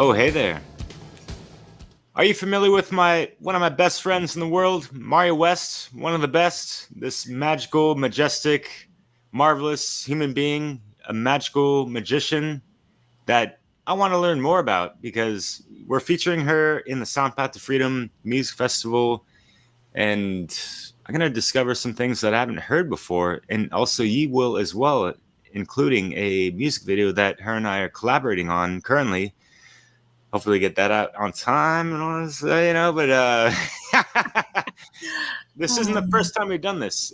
Oh, hey there. Are you familiar with one of my best friends in the world, Mario West, one of the best? This magical, majestic, marvelous human being, a magical magician that I want to learn more about because we're featuring her in the Soundpath to Freedom Music Festival, and I'm going to discover some things that I haven't heard before, and also you will as well, including a music video that her and I are collaborating on currently. Hopefully get that out on time and all this, but this isn't the Um, first time we've done this.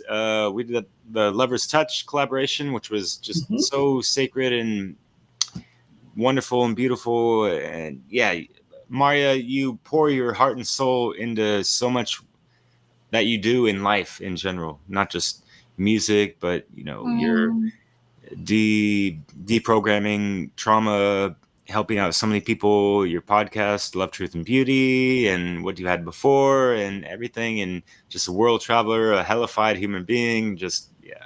We did the Lover's Touch collaboration, which was just mhm. so sacred and wonderful and beautiful. And yeah, Marja, you pour your heart and soul into so much that you do in life in general, not just music, but your Mm, deprogramming trauma, helping out so many people, your podcast, Love, Truth, and Beauty, and what you had before, and everything, and just a world traveler, a hellified human being. Just yeah,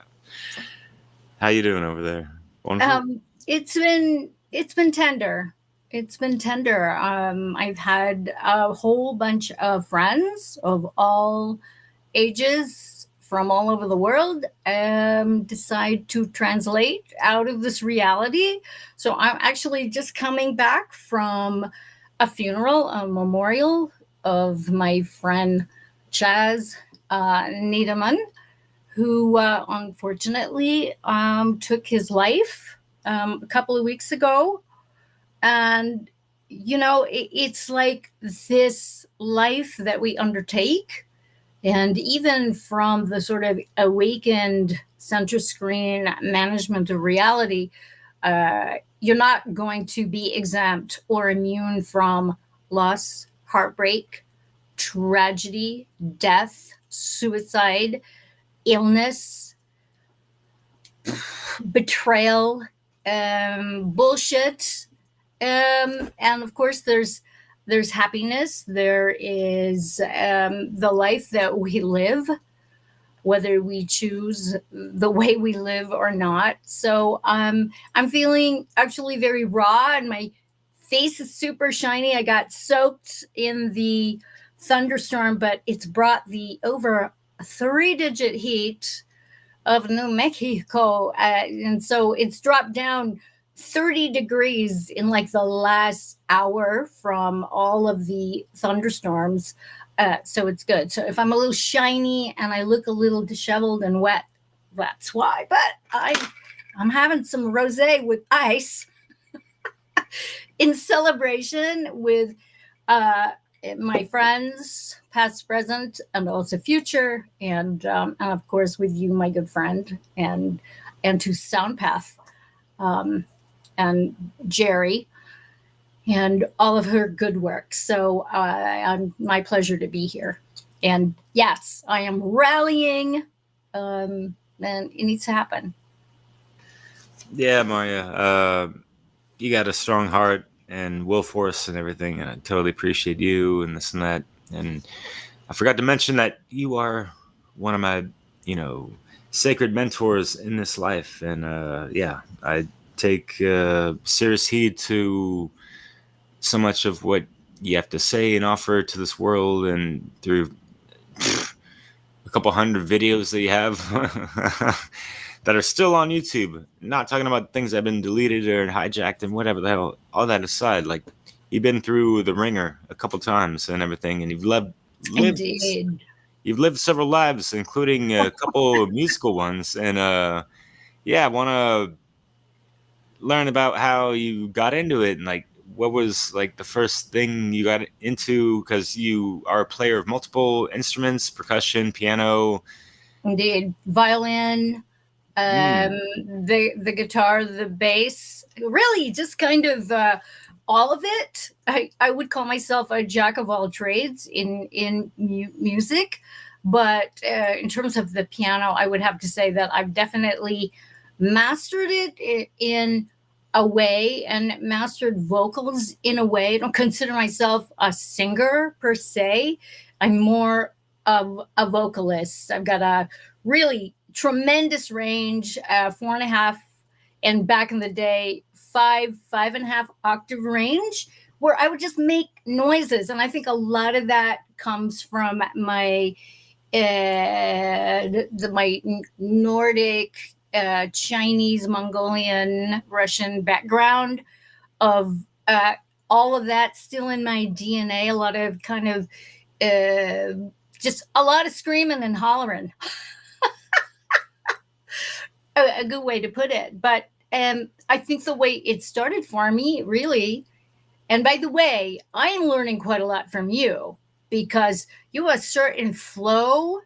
how you doing over there? Wonderful. it's been tender. It's been tender. I've had a whole bunch of friends of all ages from all over the world decide to translate out of this reality. So I'm actually just coming back from a funeral, a memorial of my friend Chaz Needleman, who unfortunately took his life a couple of weeks ago. And, it's like this life that we undertake. And even from the sort of awakened center screen management of reality, you're not going to be exempt or immune from loss, heartbreak, tragedy, death, suicide, illness, betrayal, bullshit, and of course there's happiness. There is the life that we live, whether we choose the way we live or not. So I'm feeling actually very raw, and my face is super shiny. I got soaked in the thunderstorm, but it's brought the over 3-digit heat of New Mexico. And so it's dropped down 30 degrees in like the last hour from all of the thunderstorms. So it's good. So if I'm a little shiny and I look a little disheveled and wet, that's why. But I'm having some rosé with ice in celebration with uh, my friends, past, present, and also future, and of course with you, my good friend, and to Soundpath, um, and Jerry, and all of her good work. So I'm my pleasure to be here. And yes, I am rallying, and it needs to happen. Yeah, Marja, you got a strong heart and will force and everything, and I totally appreciate you and this and that. And I forgot to mention that you are one of my, you know, sacred mentors in this life. And yeah, I take serious heed to so much of what you have to say and offer to this world, and through a couple hundred videos that you have that are still on YouTube. Not talking about things that have been deleted or hijacked and whatever the hell. All that aside, like you've been through the ringer a couple times and everything, and lived Indeed. you've lived several lives, including a couple of musical ones. And yeah, I want to learn about how you got into it, and like what was like the first thing you got into, because you are a player of multiple instruments, percussion, piano. Indeed. Violin, Mm. the guitar, the bass, really just kind of all of it. I would call myself a jack of all trades in music, but in terms of the piano, I would have to say that I've definitely mastered it in a way, and mastered vocals in a way. I don't consider myself a singer per se. I'm more of a vocalist. I've got a really tremendous range, 4.5, and back in the day, five and a half octave range, where I would just make noises. And I think a lot of that comes from my my Nordic, Chinese, Mongolian, Russian background of all of that still in my DNA. A lot of kind of just a lot of screaming and hollering. A good way to put it. But I think the way it started for me, really, and by the way, I am learning quite a lot from you because you have a certain flow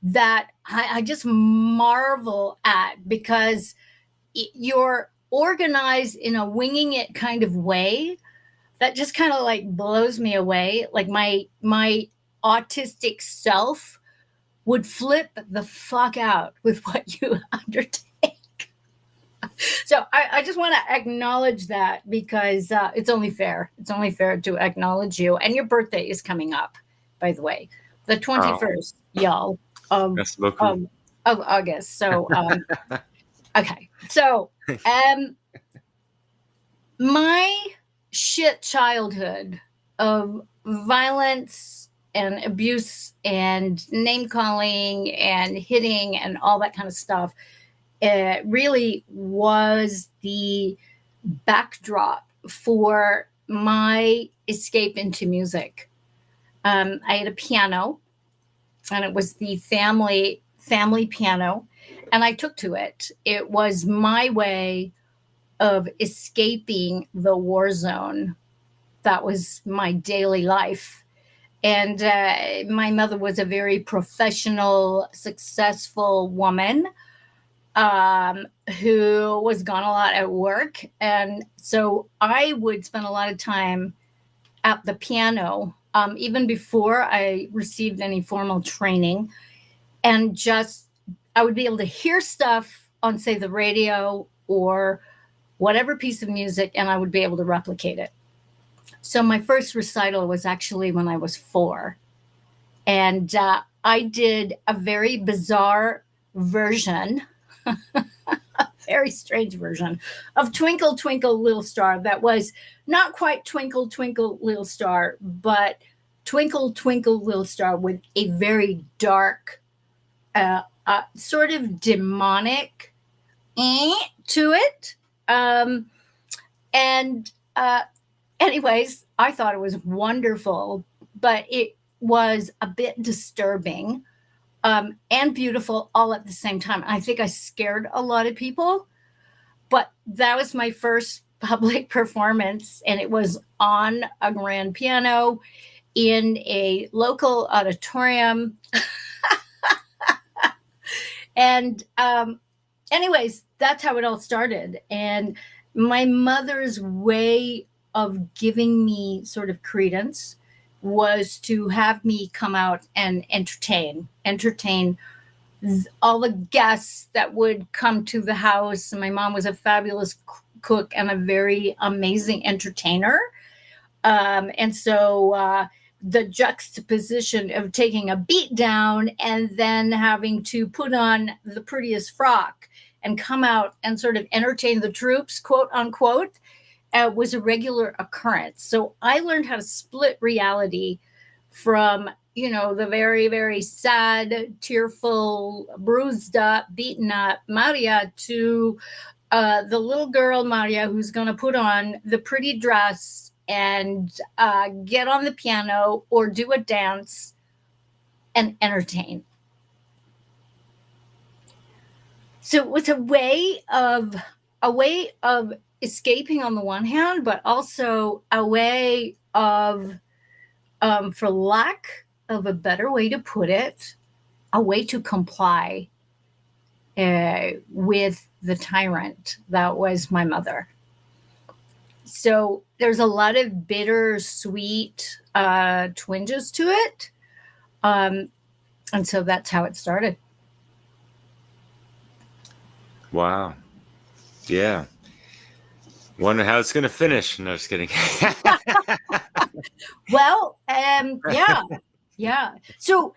that I just marvel at because you're organized in a winging it kind of way that just kind of like blows me away. Like my autistic self would flip the fuck out with what you undertake. So I just want to acknowledge that because it's only fair. It's only fair to acknowledge you. And your birthday is coming up, by the way, the 21st, y'all, of, Merci beaucoup. of August. So, okay. So, my shit childhood of violence and abuse and name calling and hitting and all that kind of stuff really was the backdrop for my escape into music. I had a piano, and it was the family piano, and I took to it. It was my way of escaping the war zone. That was my daily life. And my mother was a very professional, successful woman who was gone a lot at work. And so I would spend a lot of time at the piano, even before I received any formal training. And just, I would be able to hear stuff on, say, the radio or whatever piece of music, and I would be able to replicate it. So my first recital was actually when I was 4. And I did a very bizarre version, a very strange version of Twinkle, Twinkle, Little Star that was not quite Twinkle, Twinkle, Little Star, but Twinkle, Twinkle, Little Star with a very dark, sort of demonic to it. Anyways, I thought it was wonderful, but it was a bit disturbing and beautiful all at the same time. I think I scared a lot of people, but that was my first public performance, and it was on a grand piano in a local auditorium. And anyways, that's how it all started. And my mother's way of giving me sort of credence was to have me come out and entertain all the guests that would come to the house. And my mom was a fabulous cook and a very amazing entertainer. And so the juxtaposition of taking a beat down and then having to put on the prettiest frock and come out and sort of entertain the troops, quote unquote, was a regular occurrence. So I learned how to split reality from, the very, very sad, tearful, bruised up, beaten up Marja to the little girl Marja who's going to put on the pretty dress and get on the piano or do a dance and entertain. So it was a way of escaping on the one hand, but also a way of, for lack of a better way to put it, a way to comply with the tyrant that was my mother. So there's a lot of bittersweet twinges to it. And so that's how it started. Wow. Yeah. Wonder how it's going to finish. No, just kidding. Well, yeah. So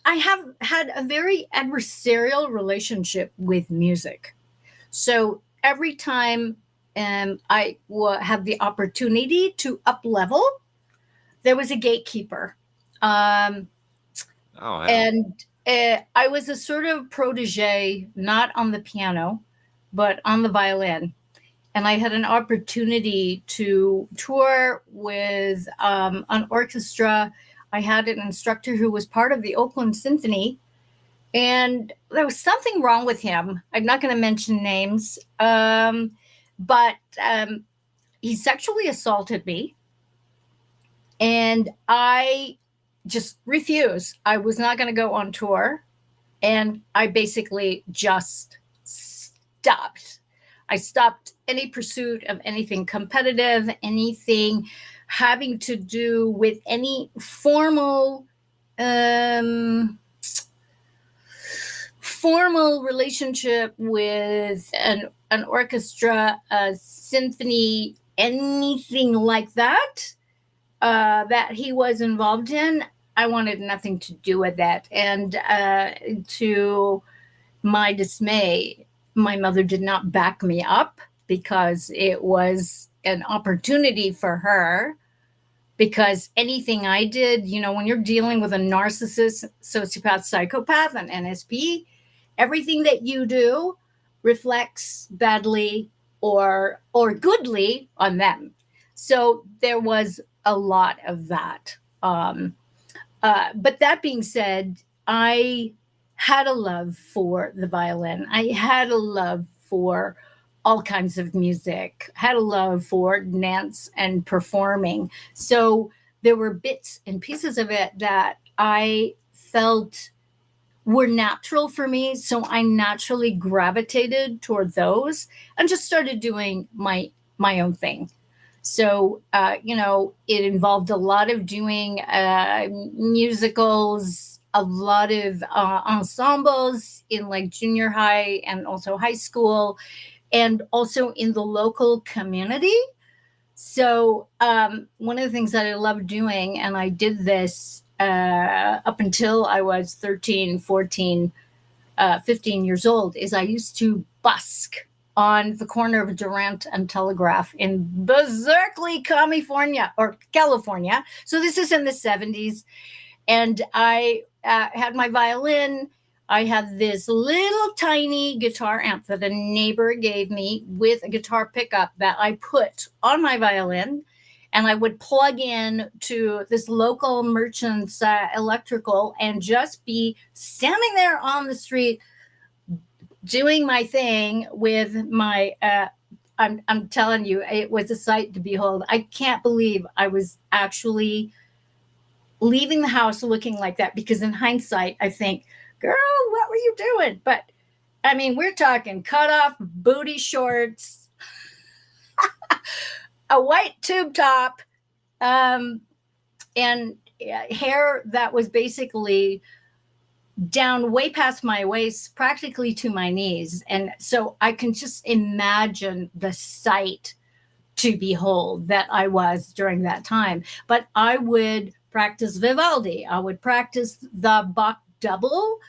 I have had a very adversarial relationship with music. So every time have the opportunity to up level, there was a gatekeeper. Um, Oh hell. and I was a sort of protege, not on the piano, but on the violin. And I had an opportunity to tour with an orchestra. I had an instructor who was part of the Oakland Symphony, and there was something wrong with him. I'm not going to mention names, but he sexually assaulted me, and I just refused. I was not going to go on tour, and I basically just stopped. I stopped any pursuit of anything competitive, anything having to do with any um, formal relationship with an orchestra, a symphony, anything like that that he was involved in. I wanted nothing to do with that. And to my dismay, my mother did not back me up because it was an opportunity for her. Because anything I did, when you're dealing with a narcissist, sociopath, psychopath, an NSP, everything that you do reflects badly or goodly on them. So there was a lot of that. But that being said, I had a love for the violin. I had a love for all kinds of music, had a love for dance and performing. So there were bits and pieces of it that I felt were natural for me. So I naturally gravitated toward those and just started doing my own thing. So, it involved a lot of doing musicals, a lot of ensembles in like junior high and also high school, and also in the local community. So, one of the things that I love doing, and I did this up until I was 13, 14, 15 years old, is I used to busk on the corner of Durant and Telegraph in Berkeley, California, or California. So this is in the 70s. And I had my violin. I had this little tiny guitar amp that a neighbor gave me with a guitar pickup that I put on my violin. And I would plug in to this local merchant's electrical and just be standing there on the street doing my thing with my I'm telling you, it was a sight to behold. I can't believe I was actually leaving the house looking like that, because in hindsight I think, girl, what were you doing? But I mean, we're talking cut off booty shorts, a white tube top, and hair that was basically down way past my waist, practically to my knees. And so I can just imagine the sight to behold that I was during that time. But I would practice Vivaldi, I would practice the Bach double.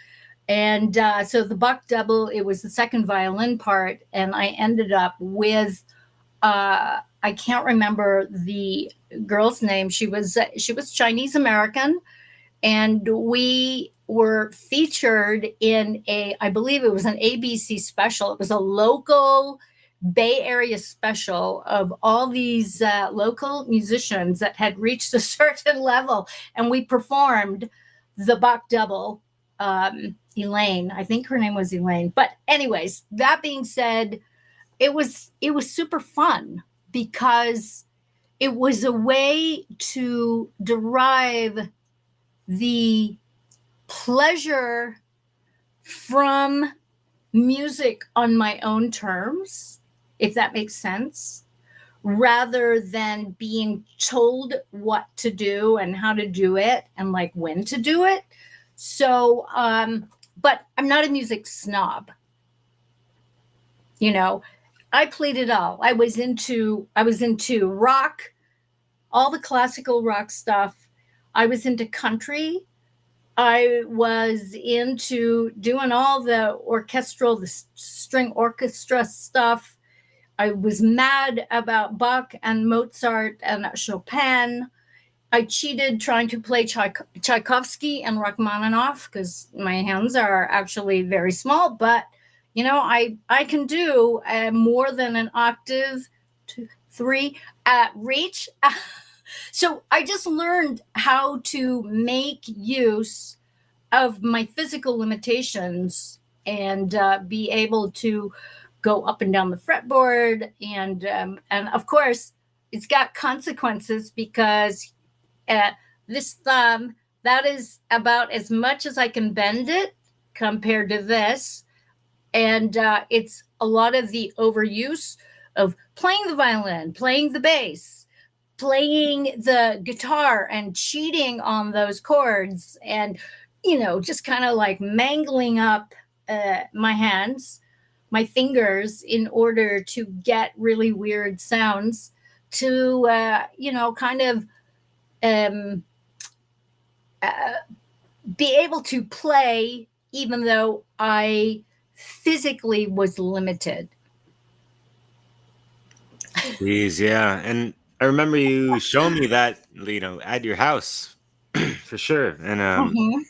And so the Bach double, it was the second violin part. And I ended up with, I can't remember the girl's name. She was Chinese American. And we were featured in I believe it was an ABC special. It was a local Bay Area special of all these local musicians that had reached a certain level. And we performed the Bach double, Elaine. I think her name was Elaine. But anyways, that being said, it was super fun because it was a way to derive the pleasure from music on my own terms, if that makes sense, rather than being told what to do and how to do it and like when to do it. So, but I'm not a music snob. I played it all. I was into rock, all the classical rock stuff. I was into country. I was into doing all the orchestral, the string orchestra stuff. I was mad about Bach and Mozart and Chopin. I cheated trying to play Tchaikovsky and Rachmaninoff because my hands are actually very small, but I can do more than an octave, two, three reach. So I just learned how to make use of my physical limitations and be able to go up and down the fretboard, and of course it's got consequences because uh, this thumb, that is about as much as I can bend it compared to this, and it's a lot of the overuse of playing the violin, playing the bass, playing the guitar and cheating on those chords, and just kind of like mangling up my hands, my fingers, in order to get really weird sounds to kind of um, uh, be able to play even though I physically was limited. Please, yeah. And I remember you showing me that, at your house for sure. And Mhm.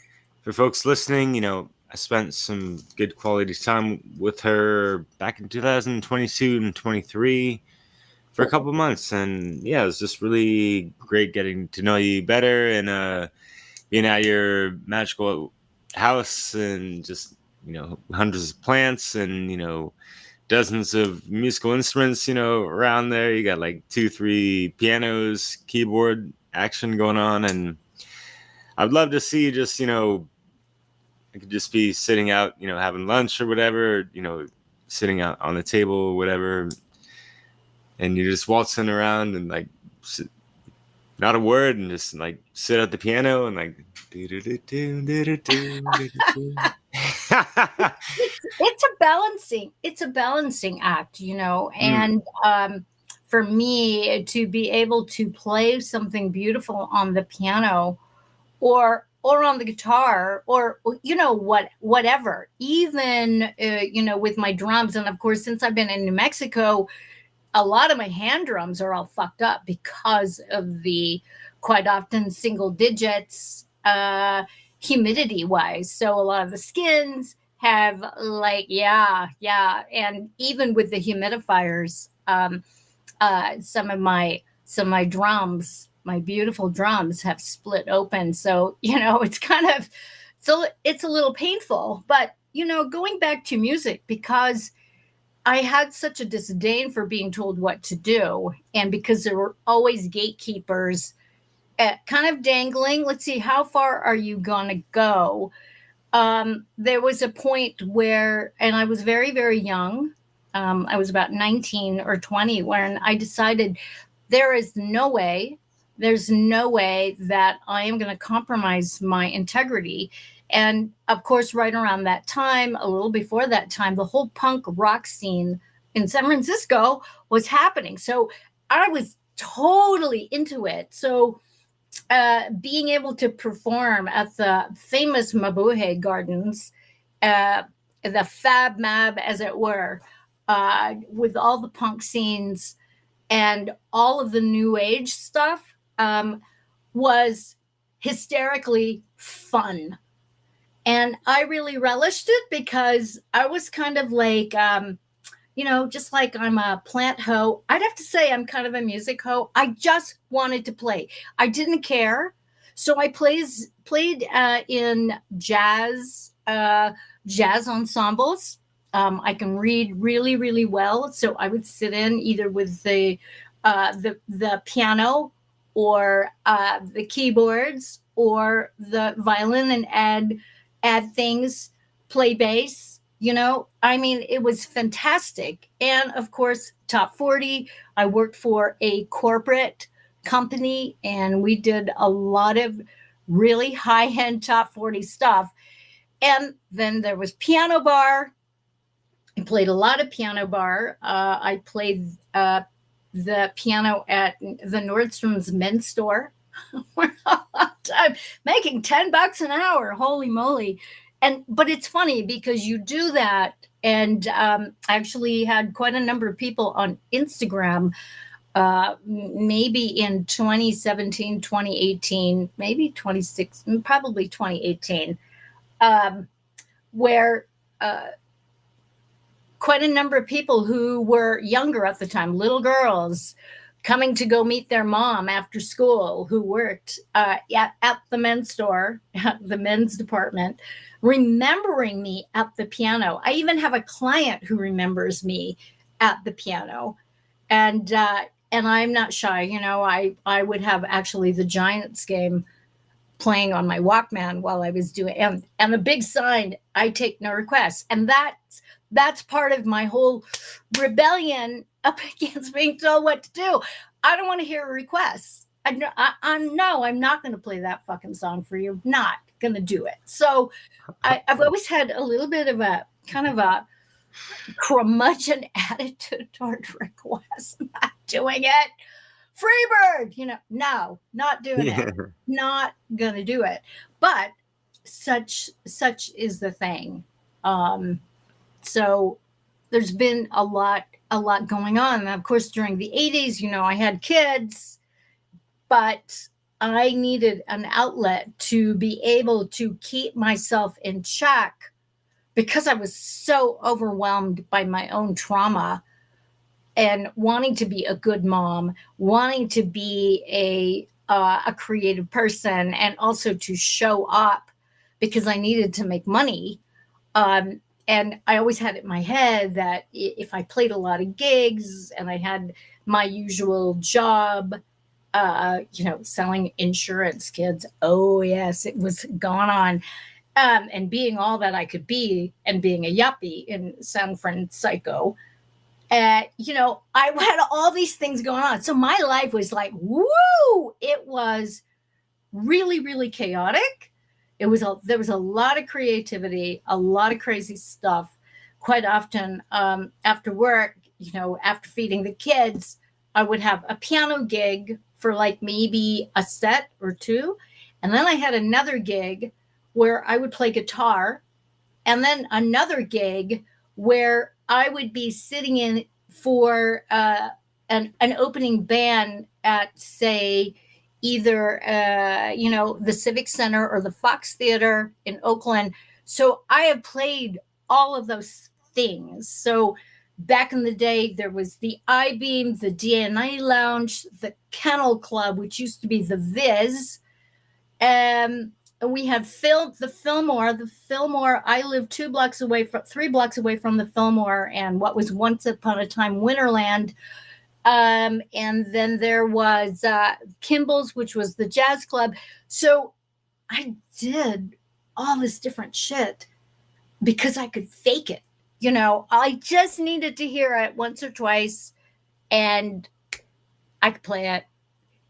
for folks listening, I spent some good quality time with her back in 2022 and 23 for a couple months. And yeah, it was just really great getting to know you better and being at your magical house and just, hundreds of plants and, dozens of musical instruments, around there. You got like two, three pianos, keyboard action going on. And I'd love to see just, I could just be sitting out, having lunch or whatever, sitting out on the table or whatever. And you're just waltzing around and like, not a word, and just like sit at the piano and like, It's a balancing act, Mm. and for me to be able to play something beautiful on the piano or on the guitar or whatever, even with my drums. And of course, since I've been in New Mexico, a lot of my hand drums are all fucked up because of the quite often single digits humidity wise. So a lot of the skins have like, yeah. And even with the humidifiers, some of my drums, my beautiful drums, have split open. So it's kind of, so it's a little painful. But going back to music, because I had such a disdain for being told what to do, and because there were always gatekeepers kind of dangling. Let's see, how far are you gonna go? There was a point where, and I was very, very young. I was about 19 or 20 when I decided there is no way, there's no way that I am going to compromise my integrity. And of course, right around that time, a little before that time, the whole punk rock scene in San Francisco was happening. So I was totally into it. So being able to perform at the famous Mabuhay Gardens, uh, the Fab Mab, as it were, with all the punk scenes and all of the new age stuff, was hysterically fun. And I really relished it because I was kind of like, just like I'm a plant hoe, I'd have to say I'm kind of a music hoe. I just wanted to play. I didn't care. So I played in jazz ensembles. I can read really, really well. So I would sit in either with the piano or the keyboards or the violin and add things, play bass. I mean, it was fantastic. And of course, top 40, I worked for a corporate company and we did a lot of really high end top 40 stuff. And then there was piano bar. I played a lot of piano bar. I played the piano at the Nordstrom's men's store for a long time, making $10 an hour. Holy moly. but it's funny because you do that, and I actually had quite a number of people on Instagram, maybe in 2017, 2018, maybe 26, probably 2018, um, where quite a number of people who were younger at the time, little girls, coming to go meet their mom after school who worked at the men's store, at the men's department, remembering me at the piano. I even have a client who remembers me at the piano. And I'm not shy. I would have actually the Giants game playing on my Walkman while I was doing, and the big sign, I take no requests. And that's part of my whole rebellion up against being told what to do. I don't want to hear requests. I'm not going to play that fucking song for you. Not going to do it. So I've always had a little bit of a kind of a curmudgeon attitude toward requests. Not doing it. Freebird, no, not doing it. Not going to do it. But such is the thing. So there's been a lot going on. And of course, during the 80s, I had kids, but I needed an outlet to be able to keep myself in check because I was so overwhelmed by my own trauma and wanting to be a good mom, wanting to be a creative person, and also to show up because I needed to make money. And I always had it in my head that if I played a lot of gigs and I had my usual job, selling insurance, kids. Oh, yes, it was going on. And being all that I could be and being a yuppie in San Francisco. I had all these things going on. So my life was like, woo! It was really, really chaotic. There was a lot of creativity, a lot of crazy stuff. Quite often after work, after feeding the kids, I would have a piano gig for like maybe a set or two. And then I had another gig where I would play guitar. And then another gig where I would be sitting in for an opening band at, say, either the Civic Center or the Fox Theater in Oakland. So I have played all of those things. So back in the day, there was the I-Beam, the DNA Lounge, the Kennel Club, which used to be the Viz. And we had the Fillmore. The Fillmore, I lived 3 blocks away from the Fillmore and what was once upon a time Winterland. And then there was Kimball's, which was the jazz club. So I did all this different shit because I could fake it. I just needed to hear it once or twice and I could play it.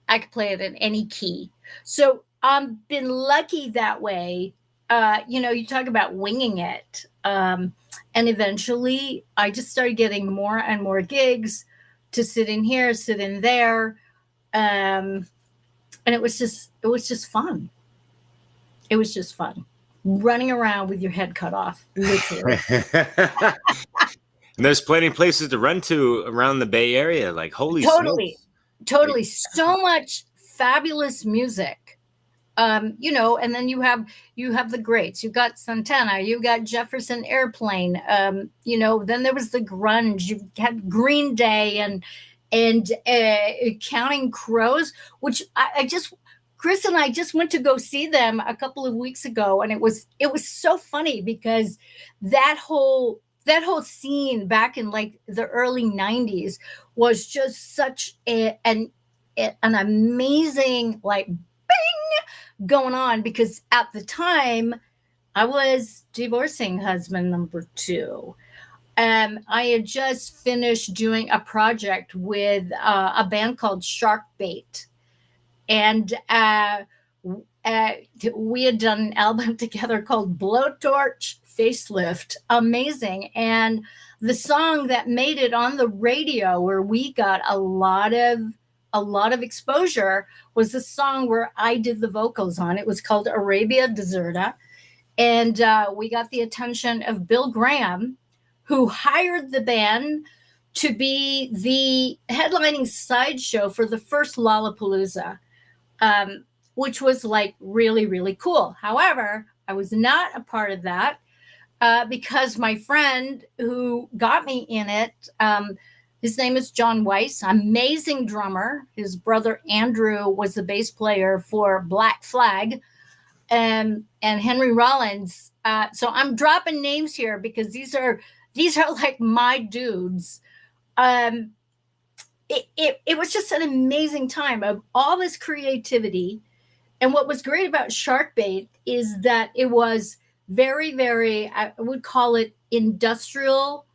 I could play it in any key. So I've been lucky that way. You talk about winging it. And eventually I just started getting more and more gigs to sit in here, sit in there. And it was just fun. It was just fun. Running around with your head cut off, literally. And there's plenty of places to run to around the Bay Area. Like, holy Totally. smokes. Totally. So much fabulous music. And then you have the greats. You got Santana, you got Jefferson Airplane. Then there was the grunge. You had Green Day and Counting Crows, which Chris and I just went to go see them a couple of weeks ago, and it was so funny because that whole scene back in like the early 90s was just such an amazing like bing going on, because at the time I was divorcing husband number 2. I had just finished doing a project with a band called Shark Bait. And we had done an album together called Blowtorch Facelift. Amazing. And the song that made it on the radio, where we got a lot of exposure, was the song where I did the vocals on. It was called Arabia Deserta. And we got the attention of Bill Graham, who hired the band to be the headlining sideshow for the first Lollapalooza, which was like really, really cool. However, I was not a part of that because my friend who got me in it, his name is John Weiss, amazing drummer. His brother Andrew was the bass player for Black Flag, and Henry Rollins. So I'm dropping names here because these are like my dudes. Um, it was just an amazing time of all this creativity. And what was great about Sharkbait is that it was very, very, I would call it industrial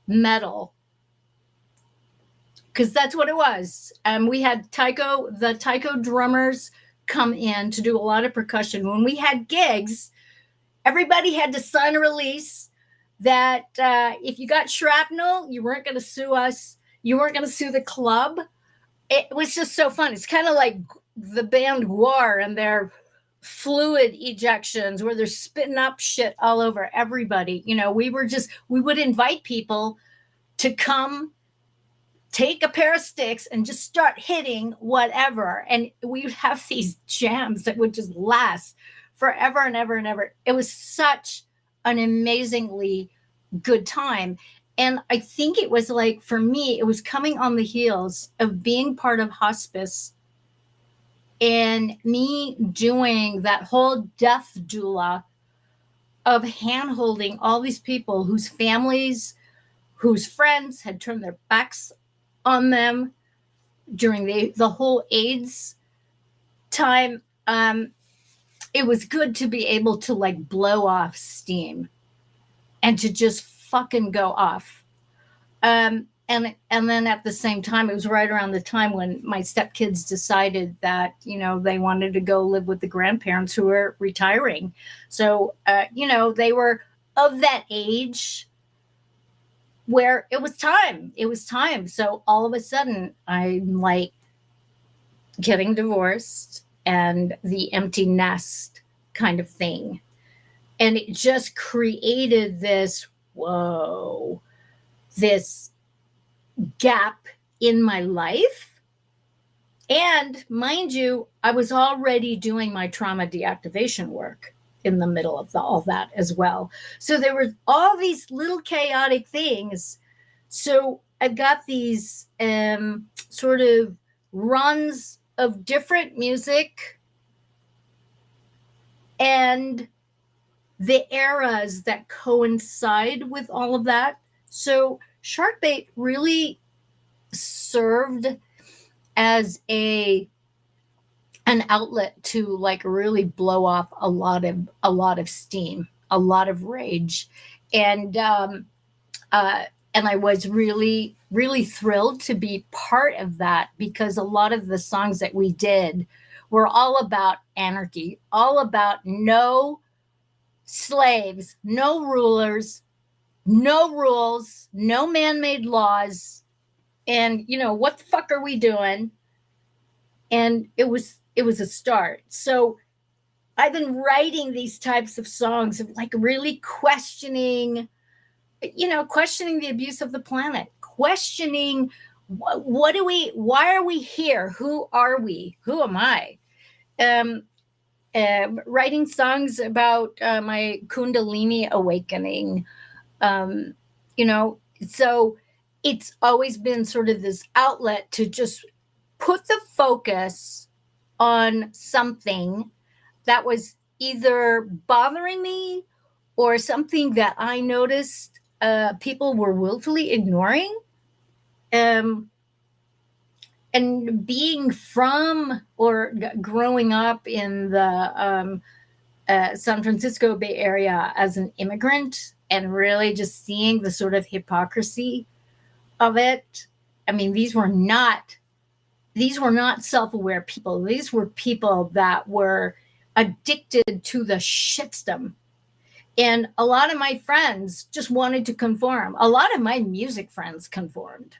metal, because that's what it was. We had the Taiko drummers come in to do a lot of percussion. When we had gigs, everybody had to sign a release that if you got shrapnel, you weren't going to sue us. You weren't going to sue the club. It was just so fun. It's kind of like the band War and their fluid ejections where they're spitting up shit all over everybody. We would invite people to come take a pair of sticks and just start hitting whatever. And we would have these jams that would just last forever and ever and ever. It was such an amazingly good time. And I think it was like, for me, it was coming on the heels of being part of hospice and me doing that whole death doula of hand-holding all these people whose families, whose friends had turned their backs on them during the whole AIDS time. It was good to be able to like blow off steam and to just fucking go off. And then at the same time, it was right around the time when my stepkids decided that, they wanted to go live with the grandparents who were retiring. So, they were of that age where it was time. It was time. So all of a sudden, I'm like getting divorced and the empty nest kind of thing. And it just created this gap in my life. And mind you, I was already doing my trauma deactivation work in the middle of all that as well. So there were all these little chaotic things. So I've got these sort of runs of different music and the eras that coincide with all of that. So Sharkbait really served as an outlet to like really blow off a lot of steam, a lot of rage, and I was really, really thrilled to be part of that, because a lot of the songs that we did were all about anarchy, all about no slaves, no rulers, no rules, no man-made laws, and what the fuck are we doing? And it was a start. So I've been writing these types of songs of like really questioning the abuse of the planet, questioning why are we here? Who are we? Who am I? Writing songs about my Kundalini awakening. So it's always been sort of this outlet to just put the focus on something that was either bothering me or something that I noticed people were willfully ignoring. And being from or growing up in the San Francisco Bay Area as an immigrant and really just seeing the sort of hypocrisy of it. I mean, these were not self-aware people. These were people that were addicted to the shitstorm. And a lot of my friends just wanted to conform. A lot of my music friends conformed.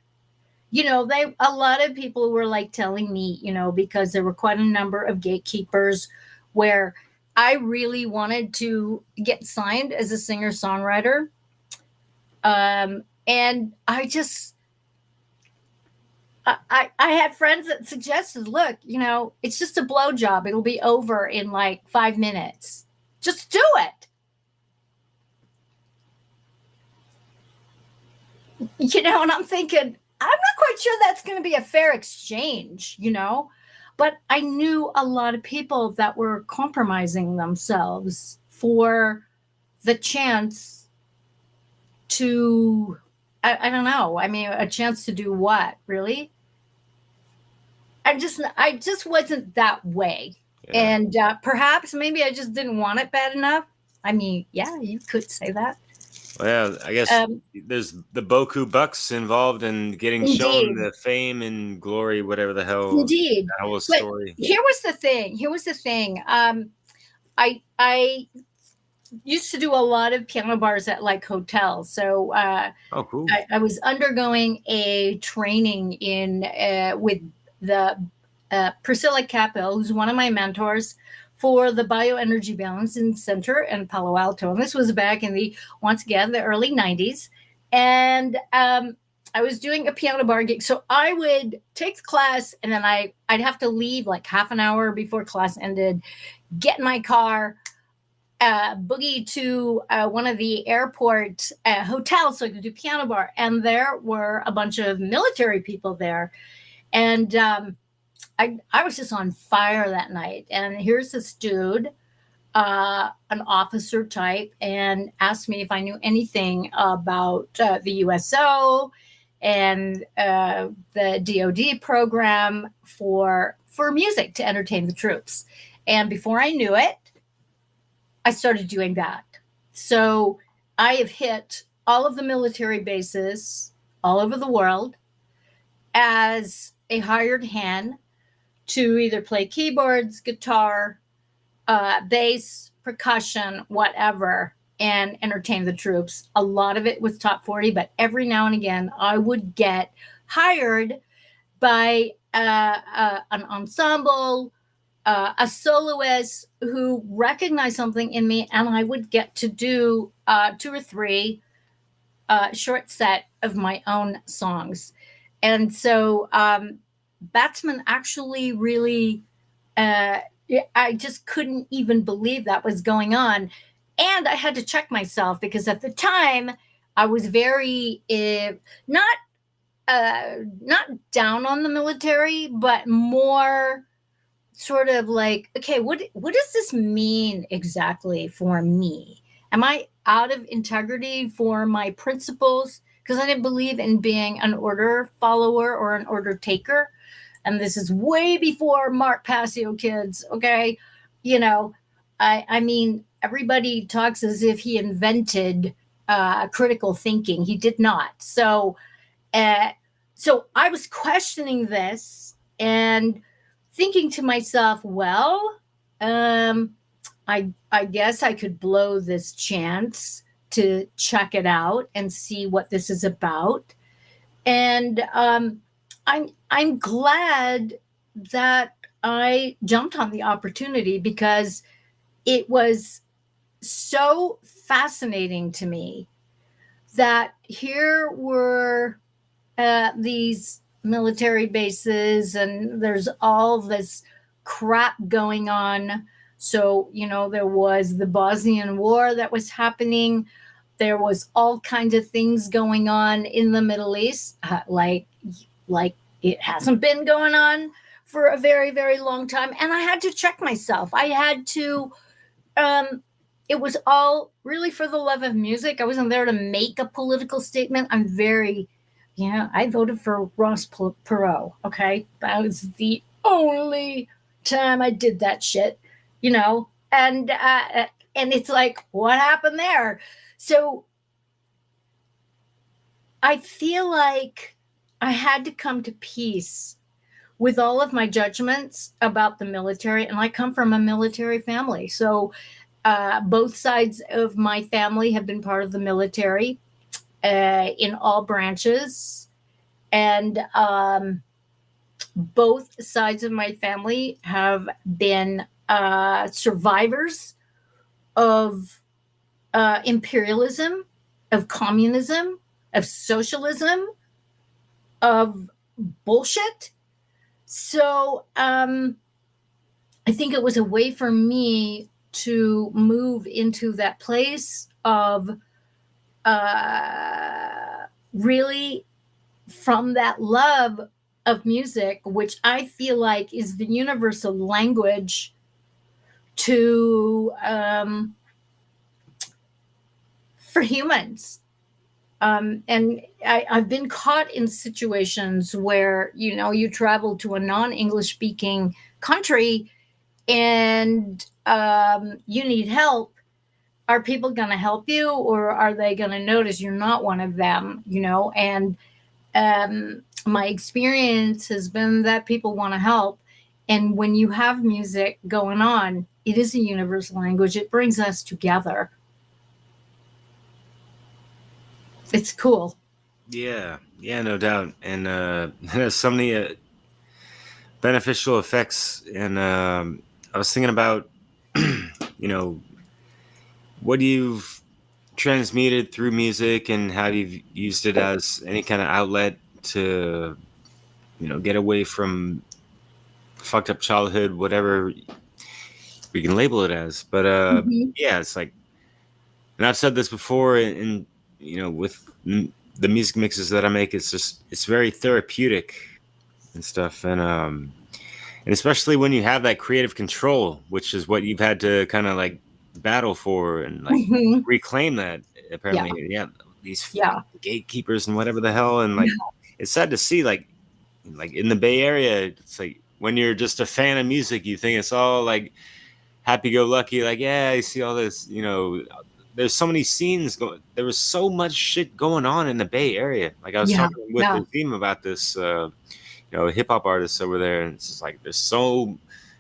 A lot of people were like telling me, because there were quite a number of gatekeepers where I really wanted to get signed as a singer songwriter. And I had friends that suggested, look, it's just a blowjob. It'll be over in like 5 minutes. Just do it. And I'm thinking, I'm not quite sure that's going to be a fair exchange. But I knew a lot of people that were compromising themselves for the chance to, I don't know. I mean, a chance to do what, really? I just wasn't that way. Yeah. And perhaps maybe I just didn't want it bad enough. I mean, yeah, you could say that. Well, I guess Um, there's the Boku Bucks involved in getting shown indeed, the fame and glory, whatever the hell indeed. that whole But story. here was the thing. I used to do a lot of piano bars at like hotels. So Oh, cool. I was undergoing a training in with the Priscilla Capel, who's one of my mentors, for the Bioenergy Balancing Center in Palo Alto. And this was back in once again, the early 90s. And I was doing a piano bar gig. So I would take the class and then I'd have to leave like half an hour before class ended, get in my car, boogie to one of the airport hotels so I could do piano bar. And there were a bunch of military people there. And I was just on fire that night. And here's this dude, an officer type, and asked me if I knew anything about the USO and the DoD program for music to entertain the troops. And before I knew it, I started doing that. So I have hit all of the military bases all over the world as a hired hand to either play keyboards, guitar, bass, percussion, whatever, and entertain the troops. A lot of it was top 40, but every now and again, I would get hired by an ensemble, a soloist who recognized something in me, and I would get to do 2 or 3 short set of my own songs. And so Batsman actually really, I just couldn't even believe that was going on. And I had to check myself because at the time I was very not down on the military, but more sort of like, okay, what does this mean exactly for me? Am I out of integrity for my principles? Because I didn't believe in being an order follower or an order taker. And this is way before Mark Passio, kids. Okay, you know, I mean, everybody talks as if he invented critical thinking. He did not. Uh, so I was questioning this and thinking to myself, well, I guess I could blow this chance to check it out and see what this is about. And I'm glad that I jumped on the opportunity because it was so fascinating to me that here were these military bases and there's all this crap going on. So, there was the Bosnian War that was happening. There was all kinds of things going on in the Middle East, like it hasn't been going on for a very, very long time. And I had to check myself. I had to, it was all really for the love of music. I wasn't there to make a political statement. I voted for Ross Perot. Okay. That was the only time I did that shit, and it's like, what happened there? So I feel like I had to come to peace with all of my judgments about the military. And I come from a military family. So both sides of my family have been part of the military in all branches. And both sides of my family have been survivors of imperialism, of communism, of socialism, of bullshit. So I think it was a way for me to move into that place of really from that love of music, which I feel like is the universal language to for humans. And I've been caught in situations where, you know, you travel to a non-English speaking country and you need help. Are people going to help you, or are they going to notice you're not one of them? You know, and my experience has been that people want to help. And when you have music going on, it is a universal language. It brings us together. It's cool. Yeah, yeah, no doubt. And there's so many beneficial effects. And I was thinking about, you know, what you've transmuted through music and how you've used it as any kind of outlet to, you know, get away from fucked up childhood, whatever we can label it as. But Mhm. yeah, it's like, and I've said this before, and you know, with the music mixes that I make, it's very therapeutic and stuff, and especially when you have that creative control, which is what you've had to kind of like battle for and like Mhm. reclaim that. Yeah. Apparently, yeah, these Yeah. fucking gatekeepers and whatever the hell, and like Yeah. it's sad to see like in the Bay Area, it's like when you're just a fan of music, you think it's all like happy go lucky, like yeah, I see all this, you know. There's so many scenes going. There was so much shit going on in the Bay Area. Like I was Yeah. talking with Yeah. Azim about this, you know, hip hop artists over there, and it's just like there's so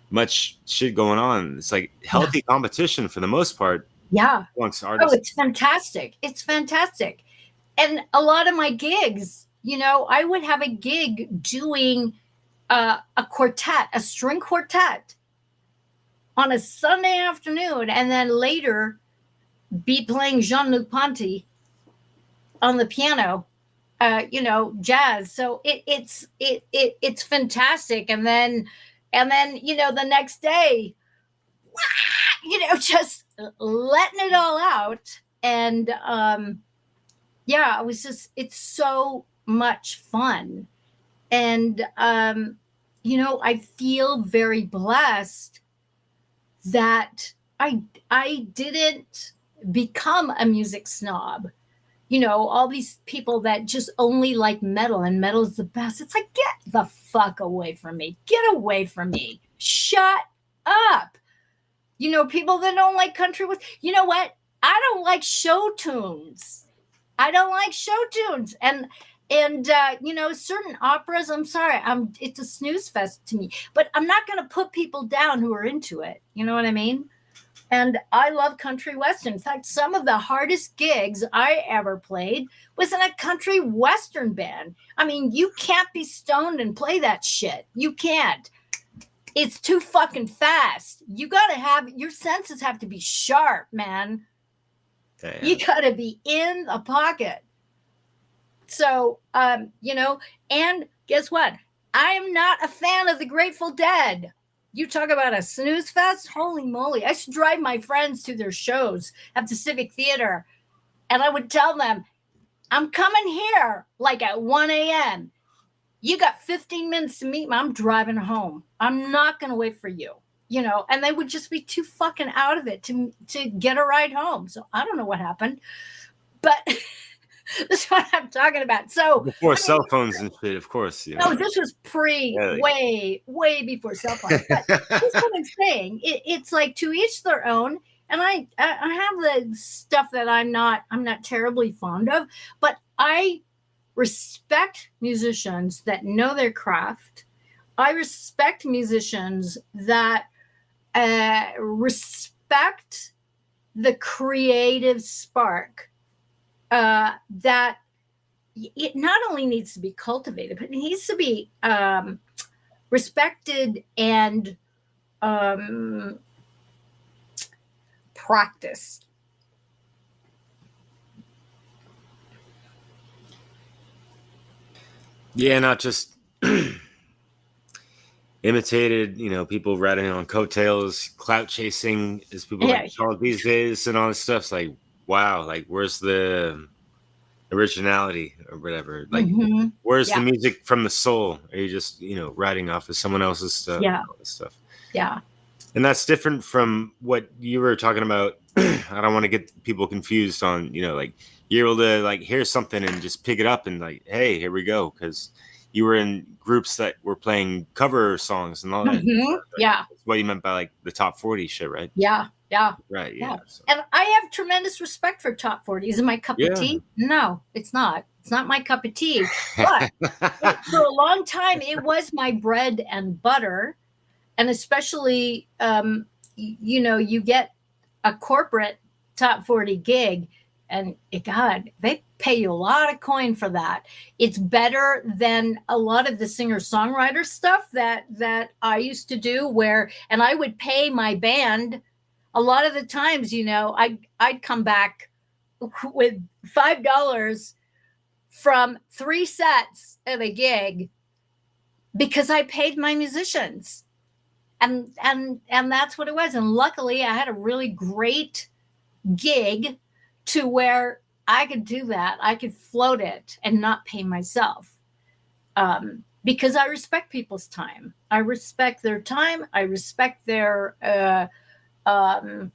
much shit going on. It's like Yeah. healthy competition for the most part Yeah. amongst Oh, artists. it's fantastic. It's fantastic. And a lot of my gigs, you know, I would have a gig doing a quartet, a string quartet on a Sunday afternoon, and then later be playing Jean-Luc Ponty on the piano, you know, jazz. So it's fantastic. And then you know the next day, you know, just letting it all out. And yeah, it was just it's so much fun. And you know, I feel very blessed that I didn't become a music snob. You know, all these people that just only like metal and metal is the best. It's like, get the fuck away from me. Get away from me. Shut up. You know, people that don't like country with, you know what? I don't like show tunes. I don't like show tunes. And you know, certain operas, I'm sorry, it's a snooze fest to me. But I'm not gonna put people down who are into it. You know what I mean? And I love country western. In fact, some of the hardest gigs I ever played was in a country western band. I mean, you can't be stoned and play that shit. You can't. It's too fucking fast. You gotta have your senses have to be sharp, man. You Damn. gotta be in the pocket. So, you know, and guess what? I am not a fan of the Grateful Dead. You talk about a snooze fest? Holy moly. I used to drive my friends to their shows at the Civic Theater, and I would tell them, I'm coming here like at 1 a.m. You got 15 minutes to meet me. I'm driving home. I'm not going to wait for you. You know, and they would just be too fucking out of it to get a ride home. So I don't know what happened, but that's what I'm talking about. So, Before I mean, cell phones and shit, of course, you no, know. this was Yeah, way before cell phones. But that's what I'm saying. It's like to each their own. And I have the stuff that I'm not terribly fond of, but I respect musicians that know their craft. I respect musicians that respect the creative spark that it not only needs to be cultivated, but it needs to be respected and um, practice. Yeah, not just imitated, people riding on coattails, clout chasing, as people like Yeah, to call it these days, and all this stuff's like, wow, like where's the originality or whatever? Like, hmm where's the yeah, music from the soul? Are you just, riding off of someone else's stuff yeah, and all this stuff? yeah. And that's different from what you were talking about. I don't want to get people confused on, like you're able to like hear something and just pick it up and like, hey, here we go, because you were in groups that were playing cover songs and all that. Like, Yeah, that's what you meant by like the top 40 shit, right? yeah, yeah, Right. yeah. Yeah. So, And I have tremendous respect for top 40. Is it my cup of yeah. tea? No, it's not. It's not my cup of tea. But for a long time, it was my bread and butter. And especially, you get a corporate top 40 gig, and God, they pay you a lot of coin for that. It's better than a lot of the singer songwriter stuff that I used to do, where, and I would pay my band a lot of the times, I'd come back with $5 from 3 sets at a gig because I paid my musicians. And that's what it was. And luckily I had a really great gig to where I could do that. I could float it and not pay myself. Because I respect people's time. I respect their time. I respect um,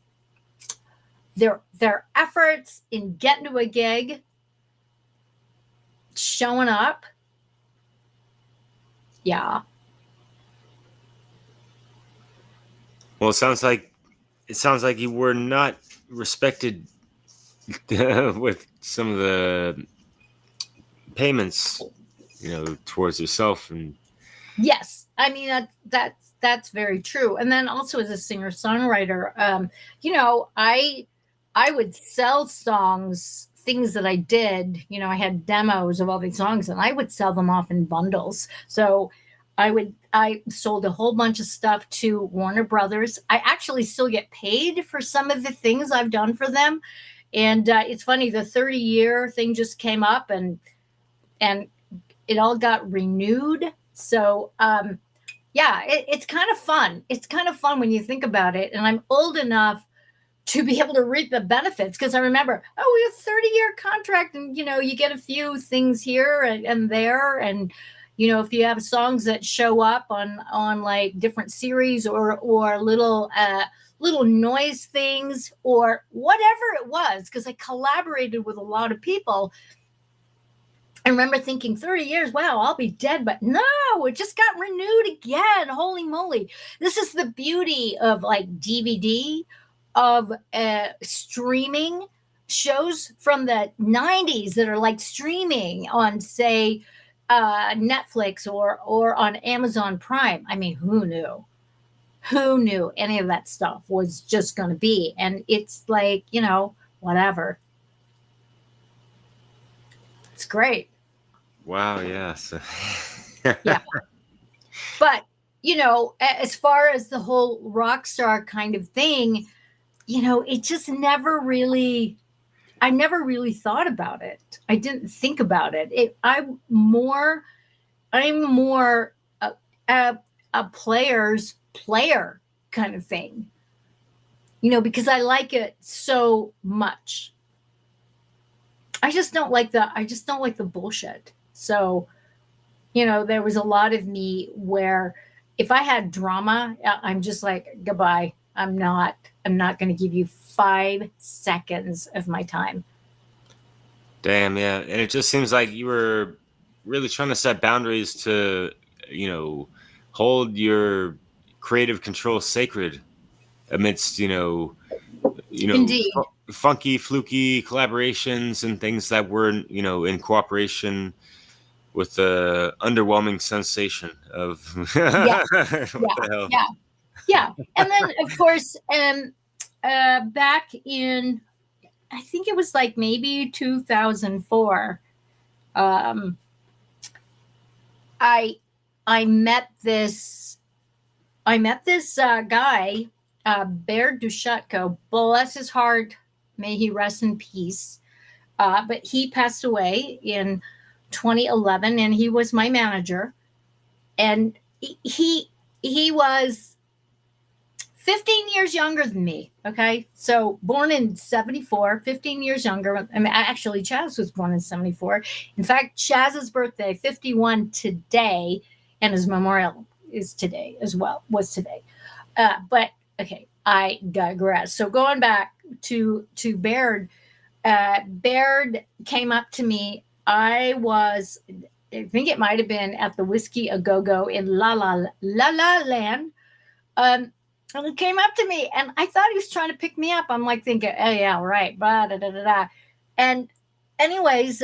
their efforts in getting to a gig, showing up. Yeah. Well, it sounds like you were not respected with some of the payments, towards yourself. And Yes, I mean that's very true. And then also as a singer songwriter, I would sell songs, things that I did. I had demos of all these songs, and I would sell them off in bundles. So I sold a whole bunch of stuff to Warner Brothers. I actually still get paid for some of the things I've done for them, and it's funny. The 30-year thing just came up, and it all got renewed. So yeah, it's kind of fun. It's kind of fun when you think about it. And I'm old enough to be able to reap the benefits, because I remember, oh, we have a 30-year contract, and you get a few things here and there, and if you have songs that show up on like different series or little noise things or whatever it was, because I collaborated with a lot of people. I remember thinking 30 years, wow, I'll be dead. But no, it just got renewed again. Holy moly. This is the beauty of like DVD, of streaming shows from the 90s that are like streaming on, say, Netflix or on Amazon Prime. I mean, who knew? Who knew any of that stuff was just going to be? And it's like, whatever. It's great. wow, yeah. So, Yeah. But, as far as the whole rock star kind of thing, it just I never really thought about it. I didn't think about it. I'm more a, a player's player kind of thing, because I like it so much. I just don't like the bullshit. So, there was a lot of me where if I had drama, I'm just like, goodbye. I'm not going to give you 5 seconds of my time. damn, yeah. And it just seems like you were really trying to set boundaries to, you know, hold your creative control sacred amidst, Indeed. funky, fluky collaborations and things that weren't, in cooperation with the underwhelming sensation of Yeah, what yeah, the hell. yeah, yeah. And then, of course, back in, I think it was like maybe 2004, um, I I met this I met this guy, Baird Dushutko, bless his heart, may he rest in peace. But he passed away in 2011, and he was my manager. And he was 15 years younger than me. Okay. So born in 74, 15 years younger. I mean, actually, Chaz was born in 74. In fact, Chaz's birthday, 51 today, and his memorial is today as well, was today. But okay, I digress. So going back to Baird, Baird came up to me. I think it might have been at the Whiskey A Go Go in La Land. And he came up to me, and I thought he was trying to pick me up. I'm like thinking, oh yeah, right, blah, da, da, da, da. And anyways,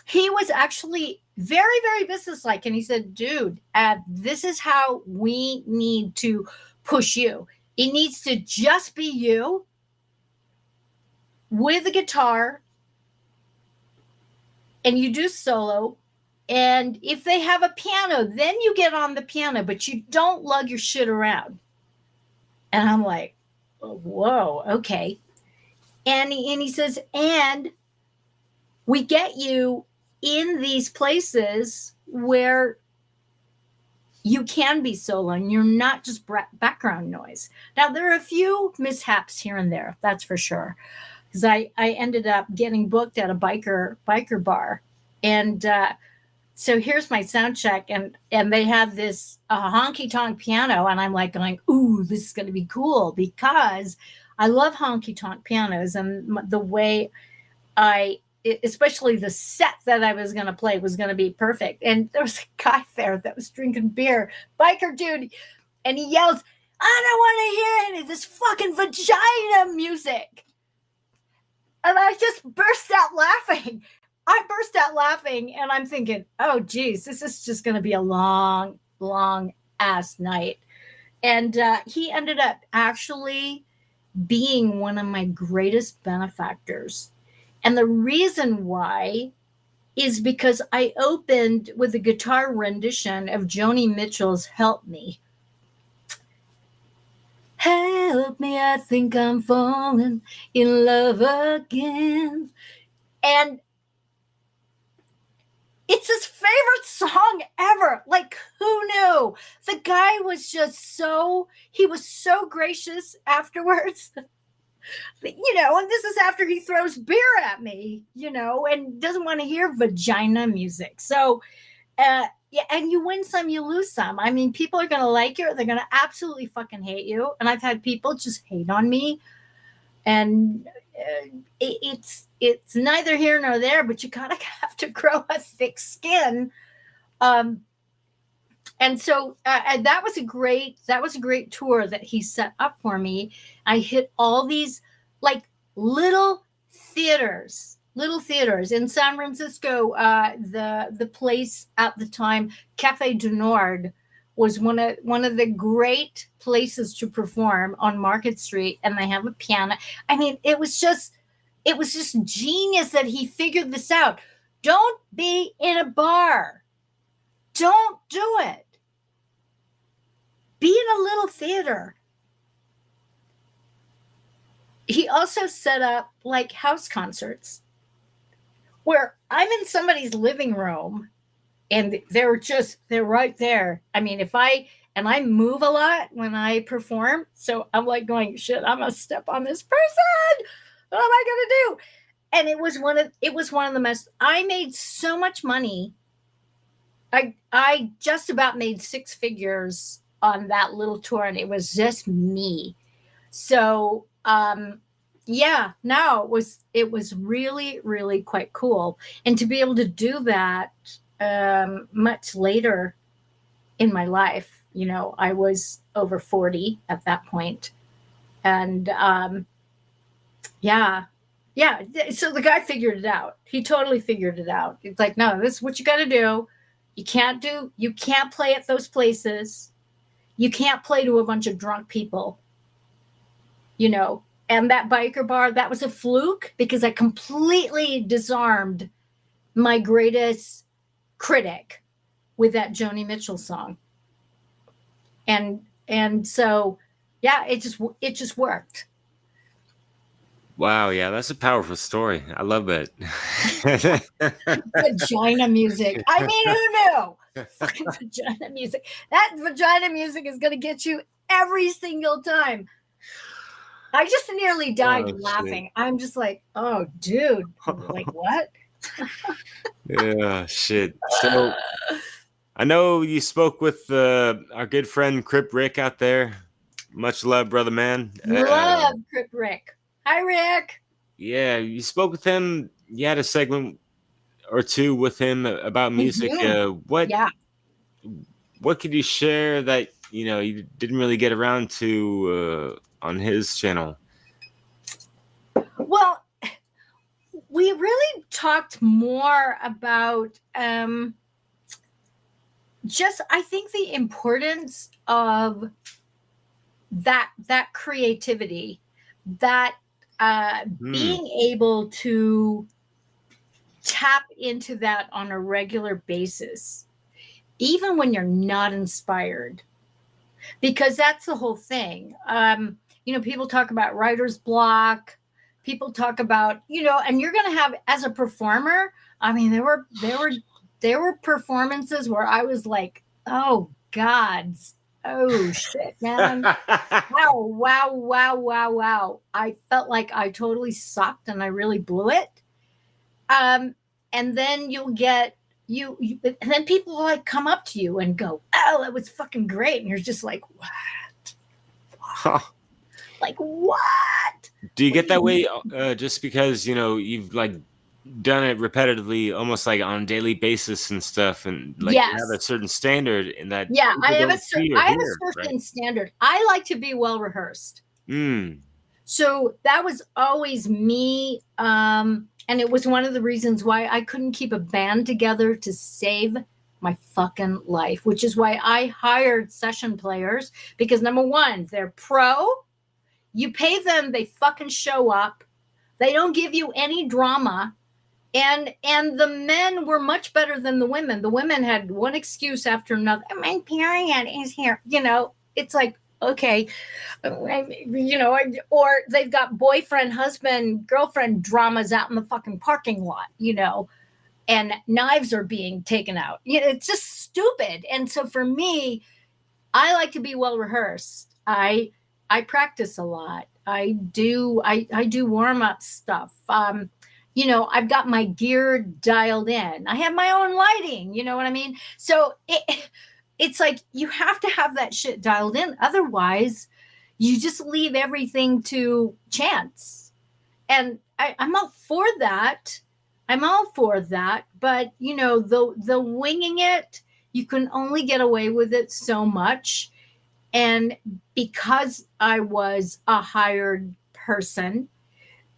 he was actually very, very businesslike, and he said, dude, this is how we need to push you. It needs to just be you with a guitar, and you do solo. And if they have a piano, then you get on the piano, but you don't lug your shit around. And I'm like, whoa, okay. And he says, and we get you in these places where you can be solo and you're not just background noise. Now, there are a few mishaps here and there, that's for sure. Because I ended up getting booked at a biker bar. And so here's my sound check, and they have this honky tonk piano, and I'm like going, ooh, this is going to be cool, because I love honky tonk pianos, and the way especially the set that I was going to play was going to be perfect. And there was a guy there that was drinking beer, biker dude, and he yells, I don't want to hear any of this fucking vagina music. And I just burst out laughing. And I'm thinking, oh, geez, this is just going to be a long, long ass night. And he ended up actually being one of my greatest benefactors. And the reason why is because I opened with a guitar rendition of Joni Mitchell's Help Me. Help me, I think I'm falling in love again. And it's his favorite song ever. Like, who knew? The guy was just he was so gracious afterwards. And this is after he throws beer at me, and doesn't want to hear vagina music. So, yeah, and you win some, you lose some. I mean, people are going to like you, or they're going to absolutely fucking hate you. And I've had people just hate on me. And it's neither here nor there, but you kind of have to grow a thick skin. And so that was a great tour that he set up for me. I hit all these like little theaters in San Francisco. The place at the time, Cafe du Nord, was one of the great places to perform on Market Street, and they have a piano. I mean, it was just genius that he figured this out. Don't be in a bar. Don't do it. Be in a little theater. He also set up like house concerts where I'm in somebody's living room and they're right there. I mean, I move a lot when I perform. So I'm like going, shit, I'm going to step on this person. What am I going to do? And it was one of the most, I made so much money. I just about made six figures on that little tour, and it was just me. So, yeah, no, it was really, really quite cool. And to be able to do that much later in my life, I was over 40 at that point. And yeah. So the guy figured it out. He totally figured it out. It's like, no, this is what you got to do. You can't play at those places. You can't play to a bunch of drunk people, and that biker bar, that was a fluke because I completely disarmed my greatest critic with that Joni Mitchell song. And And so, yeah, it just worked. Wow, yeah, that's a powerful story. I love it. Vagina music. I mean, who knew? Fucking vagina music. That vagina music is gonna get you every single time. I just nearly died Oh shit. laughing. I'm just like, oh, dude, like what? Yeah, shit. So I know you spoke with our good friend Crip Rick out there. Much love, brother man. Love Crip Rick. Hi, Rick. Yeah, you spoke with him. You had a segment or two with him about We music. do. Yeah. What could you share that you didn't really get around to on his channel? Well, we really talked more about just I think the importance of that creativity, that Hmm. being able to tap into that on a regular basis, even when you're not inspired, because that's the whole thing. People talk about writer's block. People talk about, and you're going to have as a performer. I mean, there were performances where I was like, oh gods, oh shit, man. Wow, wow, wow, wow, wow. I felt like I totally sucked and I really blew it. Um, and then you'll get and then people will like come up to you and go, "Oh, that was fucking great," and you're just like, "What? Like what? Do you What do get you that way mean?" just because you've like done it repetitively, almost like on a daily basis and stuff, and like you have a Yes. certain standard in that Yeah, people don't see or I have hear, a right? certain standard. I like to be well rehearsed. Mm. So that was always me. And it was one of the reasons why I couldn't keep a band together to save my fucking life, which is why I hired session players because number one, they're pro. You pay them, they fucking show up. They don't give you any drama. And the men were much better than the women. The women had one excuse after another. My period is here. It's like, okay, or they've got boyfriend, husband, girlfriend dramas out in the fucking parking lot, and knives are being taken out. It's just stupid. And so for me, I like to be well rehearsed. I practice a lot. I do warm up stuff. I've got my gear dialed in. I have my own lighting. You know what I mean? So it's like you have to have that shit dialed in. Otherwise, you just leave everything to chance. And I'm all for that. I'm all for that. But the winging it, you can only get away with it so much. And because I was a hired person,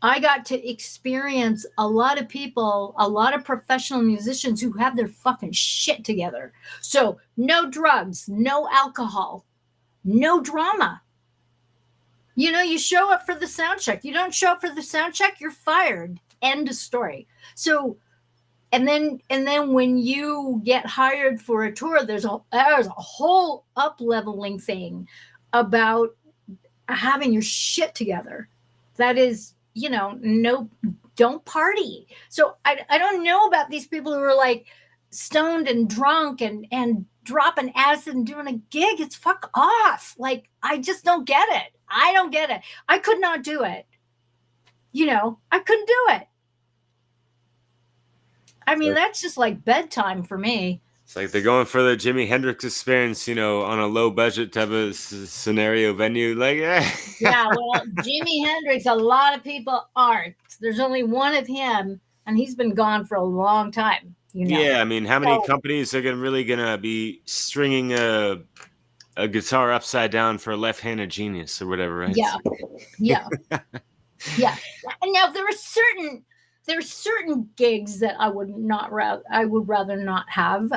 I got to experience a lot of people, a lot of professional musicians who have their fucking shit together. So, no drugs, no alcohol, no drama. You show up for the sound check. You don't show up for the sound check, you're fired. End of story. So, and then when you get hired for a tour, there's a whole up leveling thing about having your shit together. That is, no, don't party. So I don't know about these people who are like stoned and drunk and dropping acid and doing a gig. It's fuck off. Like, I just don't get it. I don't get it. I could not do it. I couldn't do it. I It's mean, like that's just like bedtime for me. it's like they're going for the Jimi Hendrix experience, on a low budget type of scenario venue. Like, yeah. Yeah, well, Jimi Hendrix, a lot of people aren't. There's only one of him, and he's been gone for a long time. Yeah, I mean, how many So, companies are gonna be stringing a guitar upside down for a left-handed genius or whatever, right? yeah, yeah, yeah. And now there are certain gigs that I would rather not have,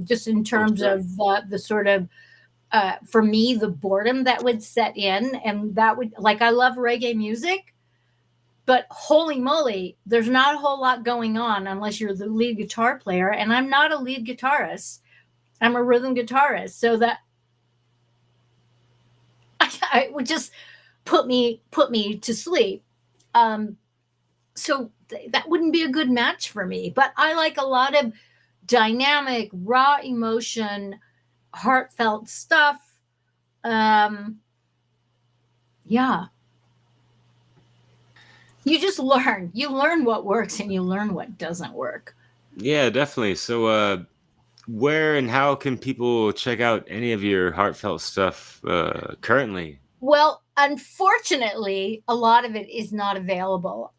just in For terms sure. of the sort of for me the boredom that would set in, and that would like I love reggae music. But holy moly, there's not a whole lot going on unless you're the lead guitar player. And I'm not a lead guitarist. I'm a rhythm guitarist. So that it would just put me to sleep. Um, so that wouldn't be a good match for me. But I like a lot of dynamic, raw emotion, heartfelt stuff. Um, yeah, you just learn. You learn what works and you learn what doesn't work. Yeah, definitely. So, where and how can people check out any of your heartfelt stuff currently? Well, unfortunately, a lot of it is not available.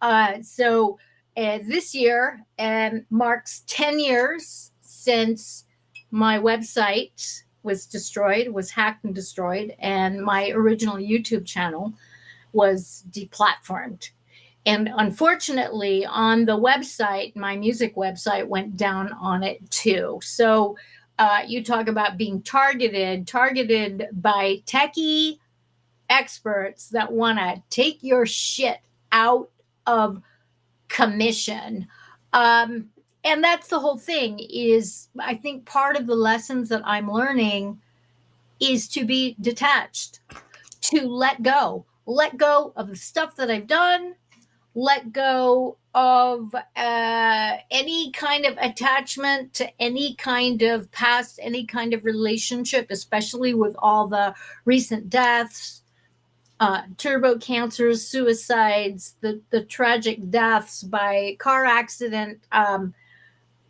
This year marks 10 years since my website was destroyed, was hacked and destroyed, and my original YouTube channel was deplatformed. And unfortunately, on the website, my music website went down on it too. So you talk about being targeted by techie experts that want to take your shit out of commission. And that's the whole thing is I think part of the lessons that I'm learning is to be detached, to let go of the stuff that I've done, let go of any kind of attachment to any kind of past, any kind of relationship, especially with all the recent deaths, turbo cancers, suicides, the tragic deaths by car accident,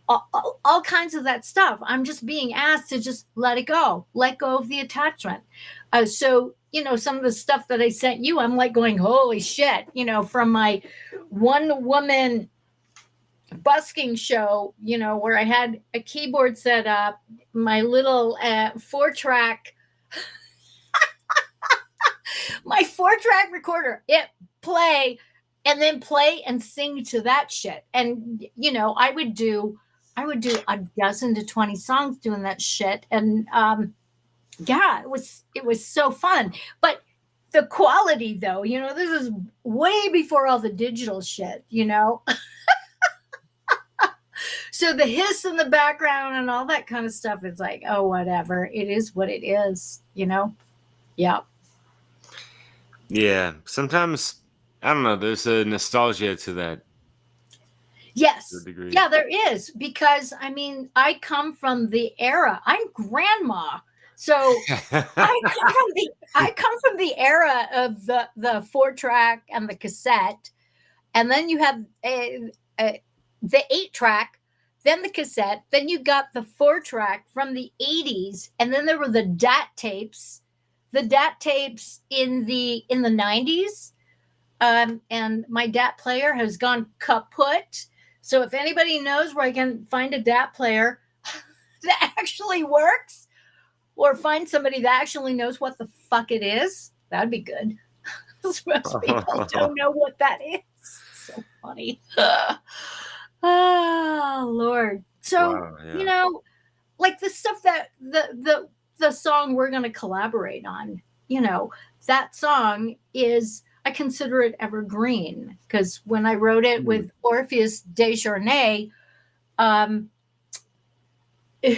all kinds of that stuff. I'm just being asked to just let go of the attachment. Some of the stuff that I sent you, I'm like going, holy shit, from my one woman busking show, where I had a keyboard set up, my little 4-track my 4-track recorder, it play and then play and sing to that shit. And I would do a dozen to 20 songs doing that shit. And yeah, it was so fun. But the quality though, this is way before all the digital shit. So the hiss in the background and all that kind of stuff is like, oh, whatever. It is what it is. Yeah. Yeah, sometimes I don't know. There's a nostalgia to that to a Yes. degree. Yeah, there is because I mean, I come from the era. I'm grandma. So I come from the era of the 4-track and the cassette, and then you have the 8-track, then the cassette, then you got the 4-track from the 80s, and then there were the DAT tapes. The DAT tapes in the 90s, and my DAT player has gone kaput. So if anybody knows where I can find a DAT player that actually works, or find somebody that actually knows what the fuck it is, that'd be good. Most people don't know what that is. So funny. Oh Lord. So Wow, yeah. like the stuff that the song we're going to collaborate on, that song is, I consider it evergreen because when I wrote it Hmm. with Orpheus Desjournay, um,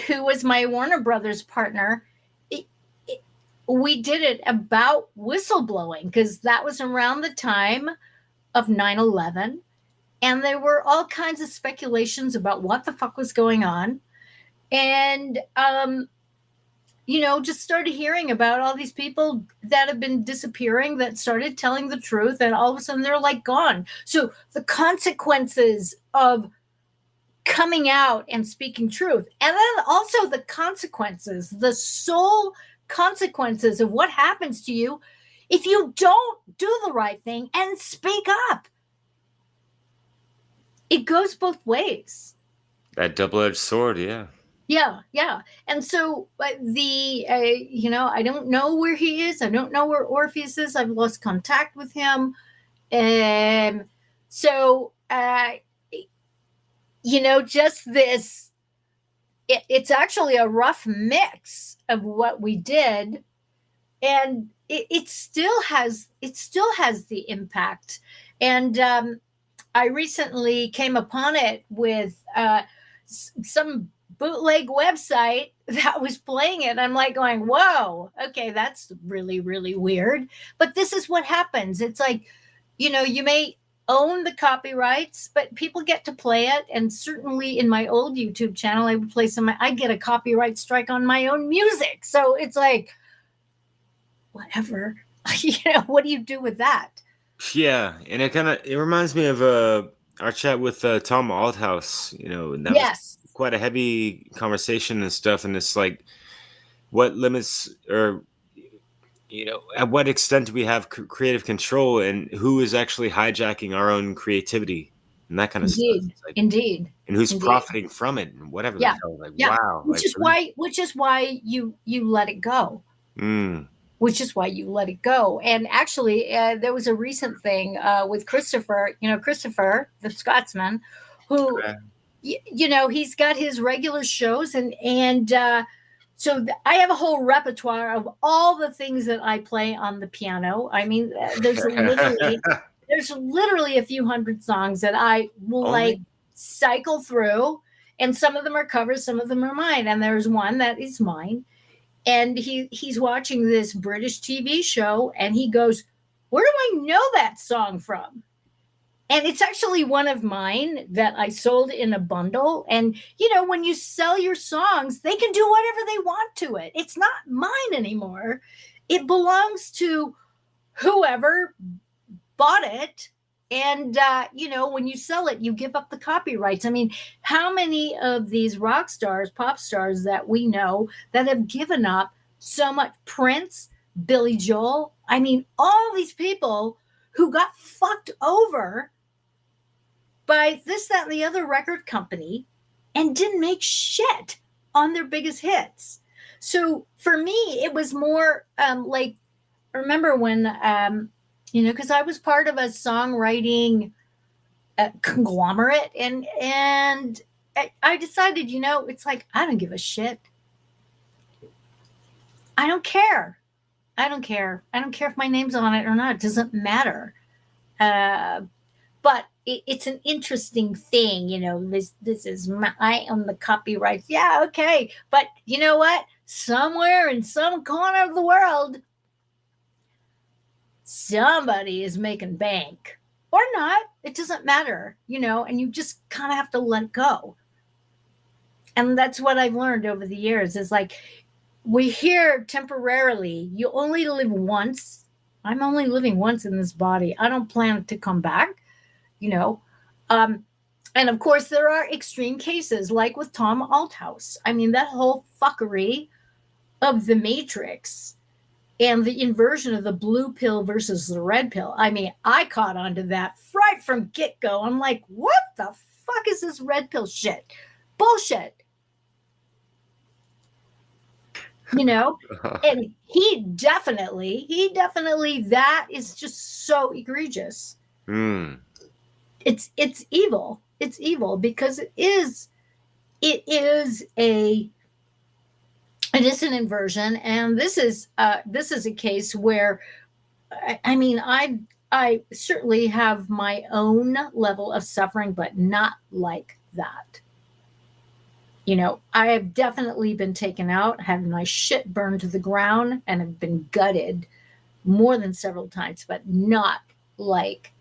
who was my Warner Brothers partner, we did it about whistleblowing because that was around the time of 9/11, and there were all kinds of speculations about what the fuck was going on. And just started hearing about all these people that have been disappearing that started telling the truth, and all of a sudden they're like gone. So the consequences of coming out and speaking truth, and then also the consequences, the soul consequences of what happens to you if you don't do the right thing and speak up. It goes both ways. That double-edged sword, yeah. Yeah. And so I don't know where he is. I don't know where Orpheus is. I've lost contact with him. Um, so, just this, it's actually a rough mix of what we did. And it still has the impact. And I recently came upon it with some bootleg website that was playing it. I'm like going, whoa, okay, that's really, really weird. But this is what happens. It's like, you may own the copyrights, but people get to play it. And certainly in my old YouTube channel, I would play I get a copyright strike on my own music. So it's like, whatever. What do you do with that? Yeah, and it reminds me of our chat with Tom Althouse, and that was Yes, quite a heavy conversation and stuff. And it's like, what limits, or at what extent do we have creative control, and who is actually hijacking our own creativity and that kind of stuff? indeed, It's like, indeed, and who's indeed. profiting from it, and whatever the Yeah, hell. Like, yeah. wow, Which is why you let it go. mm, Which is why you let it go. And actually, there was a recent thing with Christopher, Christopher, the Scotsman, who, he's got his regular shows, and I have a whole repertoire of all the things that I play on the piano. I mean, there's literally a few hundred songs that I will like only. cycle through, and some of them are covers, some of them are mine, and there's one that is mine. And he's watching this British TV show, and he goes, "Where do I know that song from?" And it's actually one of mine that I sold in a bundle. And when you sell your songs, they can do whatever they want to it. It's not mine anymore. It belongs to whoever bought it. And when you sell it, you give up the copyrights. I mean, how many of these rock stars, pop stars that we know that have given up so much? Prince, Billy Joel, I mean, all these people who got fucked over by this, that, and the other record company and didn't make shit on their biggest hits. So for me, it was more like, remember when because I was part of a songwriting conglomerate, and I decided, it's like, I don't give a shit. I don't care. I don't care. I don't care if my name's on it or not. It doesn't matter. But it's an interesting thing, this is I own the copyrights. Yeah, okay. But you know what? Somewhere in some corner of the world, somebody is making bank, or not. It doesn't matter, and you just kind of have to let go. And that's what I've learned over the years, is like, we're here temporarily. You only live once. I'm only living once in this body. I don't plan to come back, and of course there are extreme cases like with Tom Althouse. I mean, that whole fuckery of the Matrix and the inversion of the blue pill versus the red pill. I mean, I caught onto that right from get-go. I'm like, what the fuck is this red pill shit? Bullshit. And he definitely, that is just so egregious. It's evil. It's evil because it is an inversion. And this is a case where, I mean, I certainly have my own level of suffering, but not like that. I have definitely been taken out, had my shit burned to the ground, and have been gutted more than several times, but not like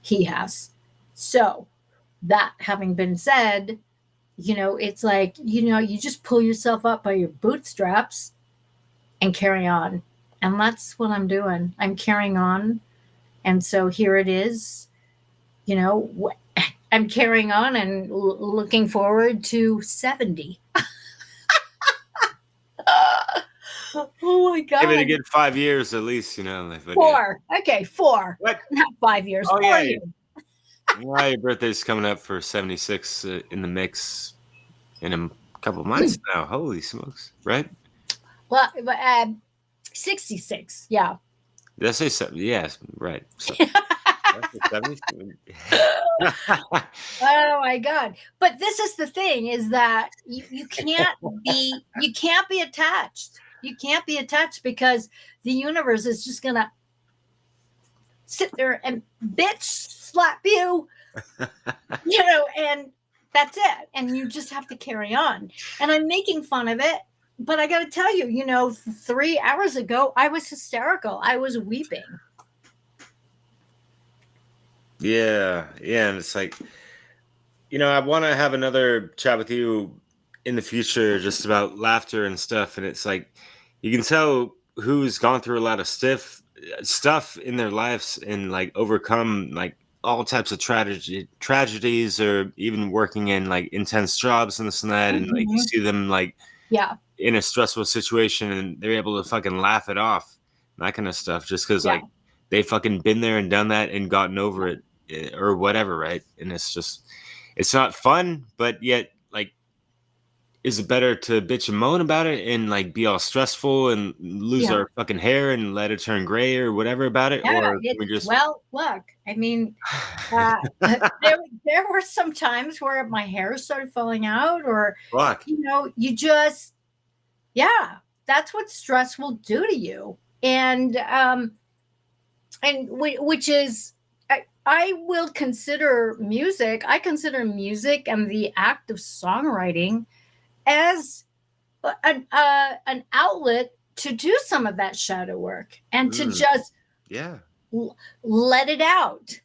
he has. So, that having been said, it's like, you just pull yourself up by your bootstraps and carry on. And that's what I'm doing. I'm carrying on. And so here it is. I'm carrying on and looking forward to 70. Oh my God. Give it a good 5 years at least, But, 4. Okay, 4. What? Not 5 years. Oh, 4 yeah. years. Well, your birthday's coming up for 76 in the mix in a couple months now. Holy smokes, right? Well, 66. Yeah. Did I say 70? Yes, right. So, 70? Oh my God. But this is the thing, is that you can't be attached. You can't be attached, because the universe is just going to sit there and bitch slap you, and that's it. And you just have to carry on. And I'm making fun of it, but I got to tell you, 3 hours ago, I was hysterical. I was weeping. Yeah, yeah, and it's like, I want to have another chat with you in the future just about laughter and stuff. And it's like, you can tell who's gone through a lot of stiff stuff in their lives and like overcome like all types of tragedies, or even working in like intense jobs and this and that. And like, you Hmm. see them like Yeah. in a stressful situation and they're able to fucking laugh it off, that kind of stuff, just because Yeah. like they fucking been there and done that and gotten over it, or whatever, right? And it's just, it's not fun, but yet like, is it better to bitch and moan about it and like be all stressful and lose Yeah. our fucking hair and let it turn gray or whatever about it, Yeah. or can we just Well, look, I mean, uh, there were some times where my hair started falling out, or, fuck? you just, yeah, that's what stress will do to you. Which is, I will consider music, I consider music and the act of songwriting as an outlet to do some of that shadow work and to Mm, just yeah, let it out.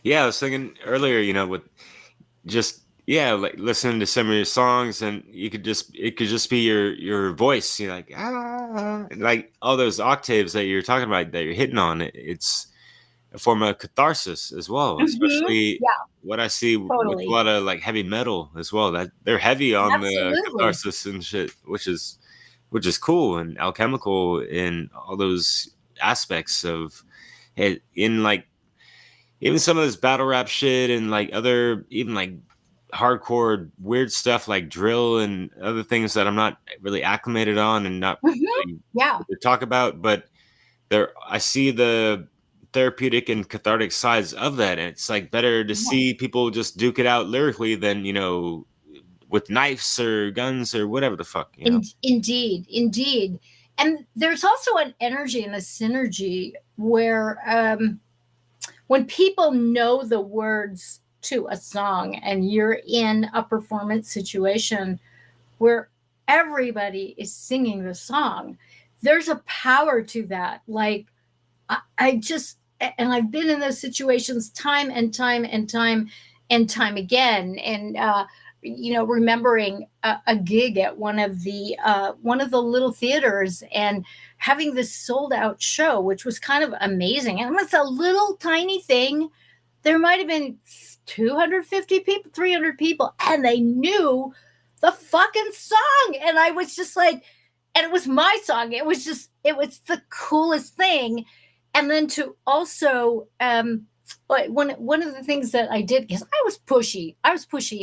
yeah. I was thinking earlier, with just, yeah, like listening to some of your songs, and it could just be your voice, like, like all those octaves that you're talking about that you're hitting on. It's a form of catharsis as well, Hmm. especially Yeah, what I see with a totally. lot of like heavy metal as well, that they're heavy on the Absolutely. catharsis and shit, which is cool and alchemical in all those aspects of it, in like even some of this battle rap shit and like other, even like hardcore weird stuff like drill and other things that I'm not really acclimated on and not Hmm. really Yeah. to talk about, but there I see the therapeutic and cathartic sides of that, and it's like better to Yeah. see people just duke it out lyrically than with knives or guns or whatever the fuck. Indeed, indeed. And there's also an energy and a synergy where, when people know the words to a song and you're in a performance situation where everybody is singing the song, there's a power to that. Like, I just, and I've been in those situations time and time and time and time again. And, remembering a gig at one of the little theaters, and having this sold out show, which was kind of amazing. And it was a little tiny thing. There might have been 250 people, 300 people, and they knew the fucking song. And I was just like, and it was my song. It was the coolest thing. And then to also, one of the things that I did, because I was pushy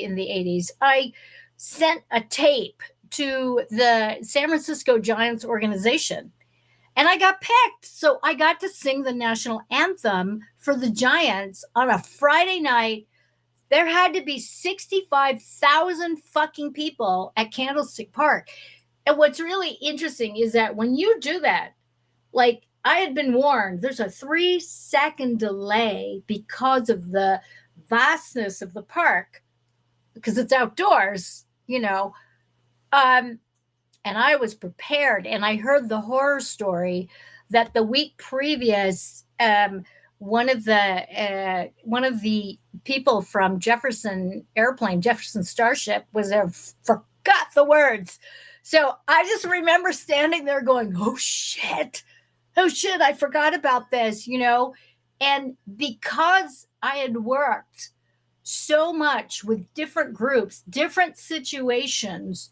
in the 80s. I sent a tape to the San Francisco Giants organization, and I got picked. So I got to sing the national anthem for the Giants on a Friday night. There had to be 65,000 fucking people at Candlestick Park. And what's really interesting is that when you do that, like, I had been warned, there's a 3-second delay because of the vastness of the park, because it's outdoors, Um, and I was prepared, and I heard the horror story that the week previous, one of the people from Jefferson Starship, was there, forgot the words. So I just remember standing there going, oh shit, I forgot about this. And because I had worked so much with different groups, different situations,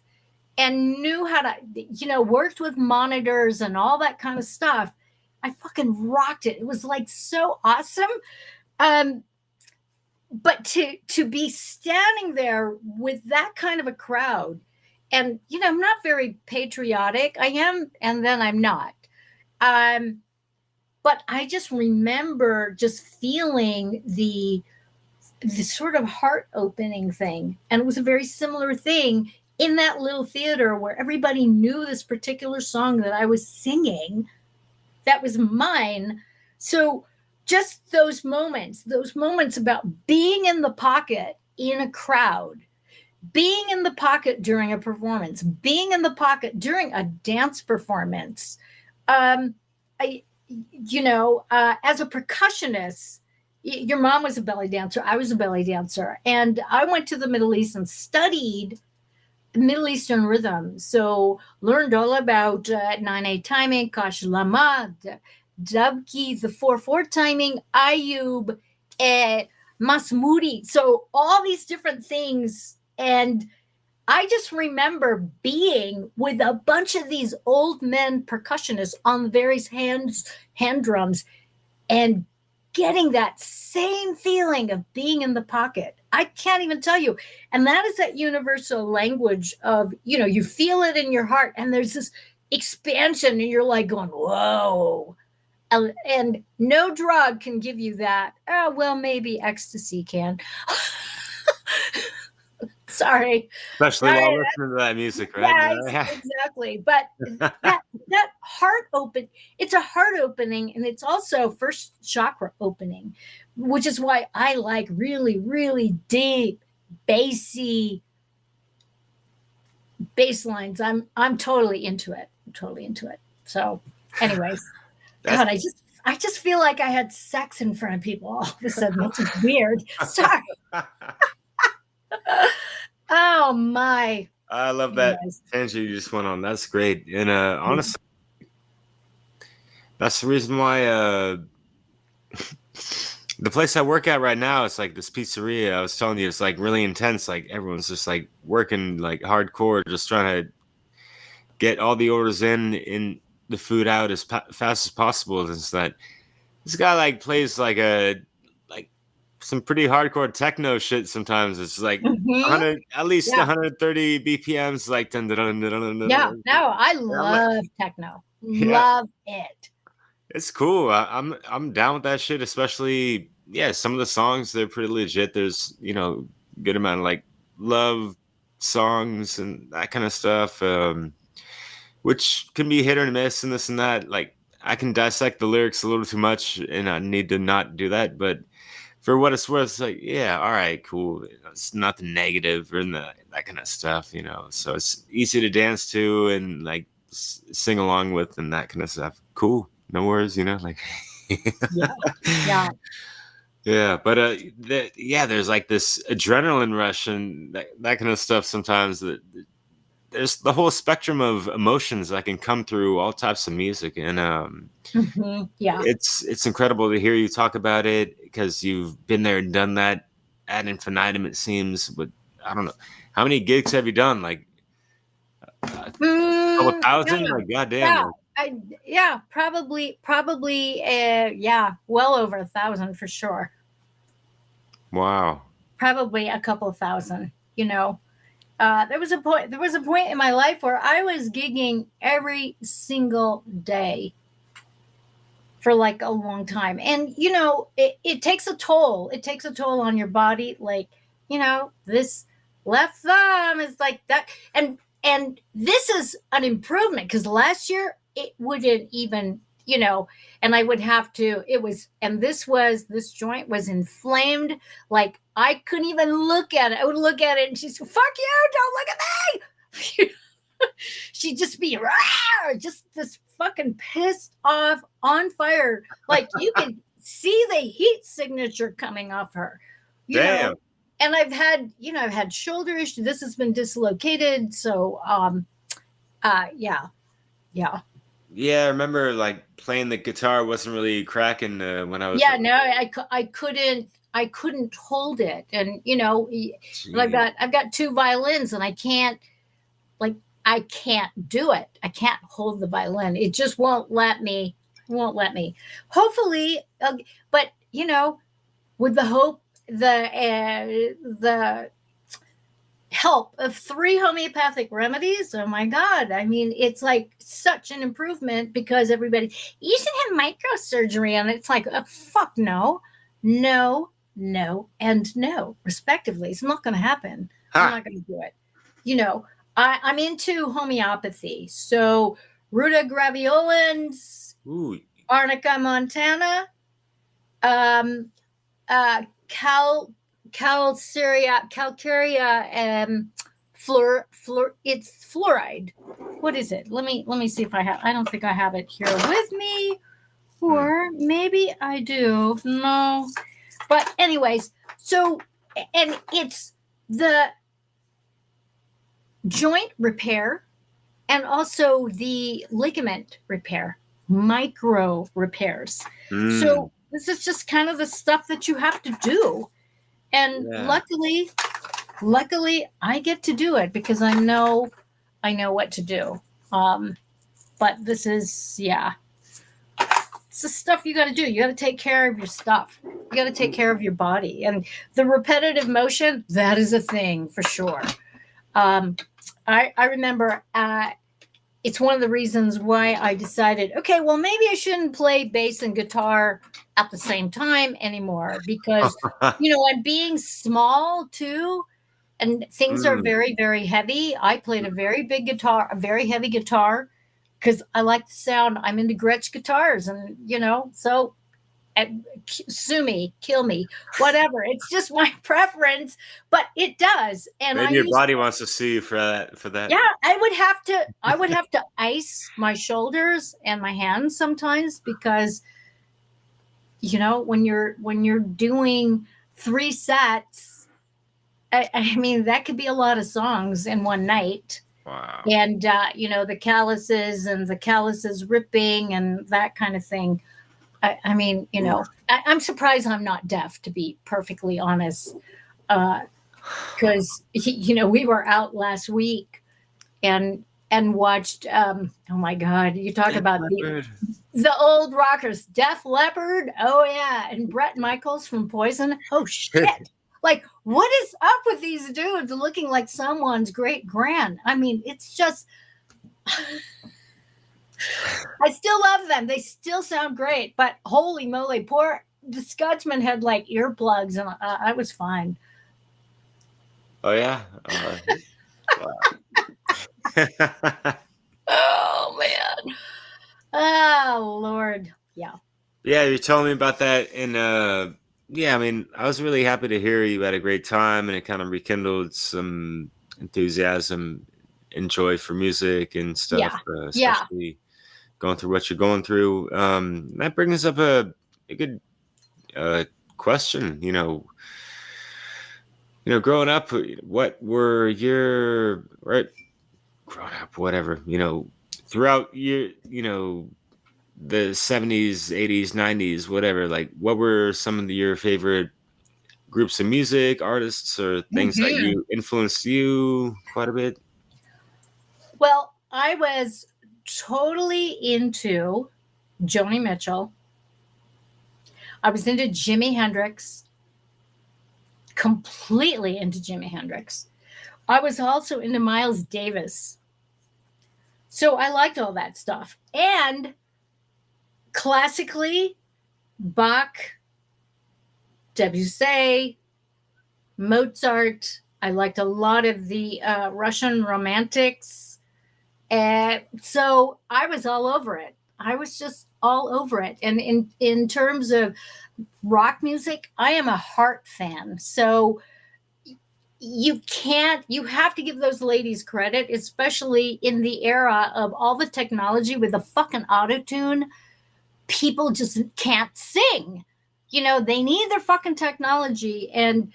and knew how to, worked with monitors and all that kind of stuff, I fucking rocked it. It was like so awesome. Um, but to be standing there with that kind of a crowd, and I'm not very patriotic. I am, and then I'm not. Um, but I just remember just feeling the sort of heart opening thing. And it was a very similar thing in that little theater where everybody knew this particular song that I was singing that was mine. So just those moments about being in the pocket in a crowd, being in the pocket during a performance, being in the pocket during a dance performance. Um, I, as a percussionist, your mom was a belly dancer. I was a belly dancer. And I went to the Middle East and studied Middle Eastern rhythm. So learned all about 9/8 timing, Kash Lama, Dabki, the 4/4 timing, Ayub, Masmoudi. So all these different things. And I just remember being with a bunch of these old men percussionists on the various hand drums and getting that same feeling of being in the pocket. I can't even tell you. And that is that universal language of, you feel it in your heart and there's this expansion and you're like going, whoa. And no drug can give you that. Oh, well, maybe ecstasy can. Sorry. Especially while listening to that music, right? Yeah, exactly. But that heart open, it's a heart opening, and it's also first chakra opening, which is why I like really, really deep, bassy bass lines. I'm totally into it. I'm totally into it. So, anyways, God, I just feel like I had sex in front of people all of a sudden. That's weird. Sorry. Oh my. I love that tangent you just went on. That's great. And honestly, that's the reason why the place I work at right now, it's like this pizzeria. I was telling you, it's like really intense. Like everyone's just like working like hardcore, just trying to get all the orders in the food out as fast as possible. And so that this guy like plays like some pretty hardcore techno shit sometimes. It's like 100, at least 130 BPMs, like dun, dun, dun, dun, dun, yeah. dun. No, I love techno. Love it. It's cool. I'm down with that shit, especially some of the songs they're pretty legit. There's good amount of like love songs and that kind of stuff, which can be hit or miss and this and that. Like I can dissect the lyrics a little too much, and I need to not do that. But for what it's worth, it's like, yeah, all right, cool. It's nothing negative or that kind of stuff, So it's easy to dance to and like sing along with and that kind of stuff. Cool, no worries, like. Yeah. Yeah, but there's like this adrenaline rush and that kind of stuff. Sometimes there's the whole spectrum of emotions that can come through all types of music, and it's incredible to hear you talk about it because you've been there and done that ad infinitum, it seems. But I don't know, how many gigs have you done? Like a couple thousand? Like goddamn. Probably well over 1,000 for sure. Wow. Probably a couple of thousand. There was a point in my life where I was gigging every single day for like a long time. And it takes a toll. It takes a toll on your body. Like, this left thumb is like that. And this is an improvement because last year it wouldn't even, and I would have to, this joint was inflamed. Like I couldn't even look at it. I would look at it and she's, fuck you, don't look at me. She'd just be just this fucking pissed off, on fire. Like you can see the heat signature coming off her. Damn. And I've had shoulder issues. This has been dislocated. So yeah. Yeah, I remember like playing the guitar wasn't really cracking when I was. Yeah, no, I couldn't hold it, and I've got two violins, and I can't do it. I can't hold the violin. It just won't let me. Hopefully, but with the hope, the help of 3 homeopathic remedies. Oh my God. I mean, it's like such an improvement because everybody, you should have microsurgery. And it's like, oh, fuck no, and no, respectively. It's not going to happen. I'm not going to do it. I'm into homeopathy. So Ruta graveolens, Arnica montana, calcarea, it's fluoride. What is it? Let me see if I have. I don't think I have it here with me, Hmm. or maybe I do. No, but anyways, so and it's the joint repair and also the ligament repair, micro repairs. Mm. So this is just kind of the stuff that you have to do. And Yeah. luckily I get to do it because I know what to do. Um, but this is, yeah, it's the stuff you got to do. You got to take care of your stuff. You got to take care of your body, and the repetitive motion, that is a thing for sure. Um, I remember it's one of the reasons why I decided, okay, well, maybe I shouldn't play bass and guitar at the same time anymore because, I'm being small too, and things are Mm. very, very heavy. I played a very big guitar, a very heavy guitar, because I like the sound. I'm into Gretsch guitars, and, so uh, sue me, kill me, whatever. It's just my preference, but it does. And I Maybe your used body wants to see you for that. For that. yeah, I would have to ice my shoulders and my hands sometimes because when you're doing 3 sets, I mean that could be a lot of songs in one night. Wow. And the calluses ripping and that kind of thing. I mean, Oof. I'm surprised I'm not deaf, to be perfectly honest. Because we were out last week and watched, oh my god, you talk Def about the Leppard. the old rockers, Def Leppard, oh yeah, and Brett Michaels from Poison. Oh shit. Like, what is up with these dudes looking like someone's great grand? I mean, it's just I still love them. They still sound great, but holy moly, poor the Scotsman had like earplugs, and I was fine. Oh yeah. Wow. Oh man. Oh Lord. Yeah. Yeah, you're telling me about that, and yeah, I mean, I was really happy to hear you had a great time, and it kind of rekindled some enthusiasm and joy for music and stuff, Yeah. Yeah. especially going through what you're going through. That brings up a good uh, question. Growing up, what were your right? Growing up, whatever. Throughout the 70s, 80s, 90s, whatever, like what were some of your favorite groups of music, artists, or things that Mhm. you influenced you quite a bit? Well, I was totally into Joni Mitchell. I was into Jimi Hendrix, completely into Jimi Hendrix. I was also into Miles Davis. So I liked all that stuff. And classically, Bach, Debussy, Mozart. I liked a lot of the Russian romantics. And so I was all over it. I was just all over it. And in terms of rock music, I am a Heart fan. So you have to give those ladies credit, especially in the era of all the technology with the fucking auto tune. People just can't sing. They need their fucking technology. And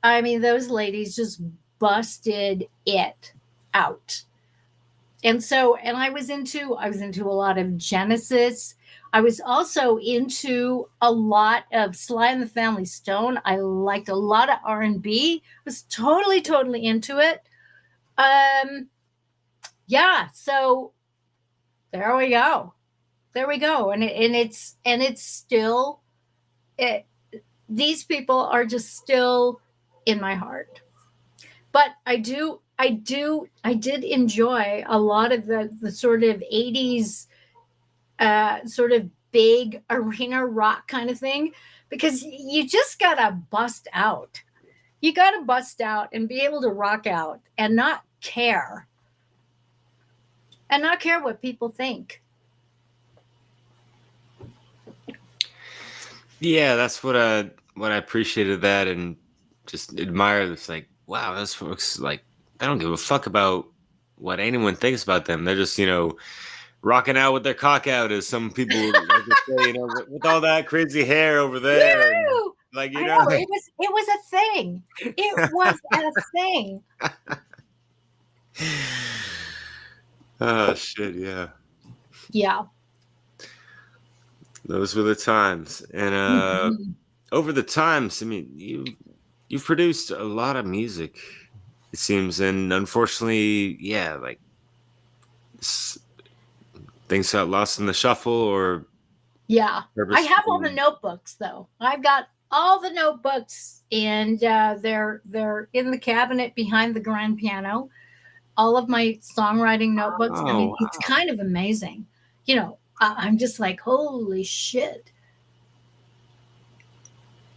I mean, those ladies just busted it out. And I was into a lot of Genesis. I was also into a lot of Sly and the Family Stone. I liked a lot of R&B. Was totally into it. Um yeah, so there we go. There we go. And it's still it, these people are just still in my heart. But I did enjoy a lot of the sort of 80s sort of big arena rock kind of thing, because you just gotta bust out. You gotta bust out and be able to rock out and not care what people think. Yeah, that's what I appreciated that, and just admire this. Like, wow, those folks, like, they don't give a fuck about what anyone thinks about them. They're just, rocking out with their cock out, as some people like to say, with all that crazy hair over there, and Woo! like, I know it was a thing. It was a thing. oh shit, yeah. Yeah. Those were the times. And Mhm. over the times, I mean, you've produced a lot of music, it seems, and unfortunately, yeah, like things got lost in the shuffle or Yeah. I have all the purposefully. notebooks though. I've got all the notebooks, and they're in the cabinet behind the grand piano. All of my songwriting notebooks. I Oh, mean, it's wow. kind of amazing. I'm just like, holy shit.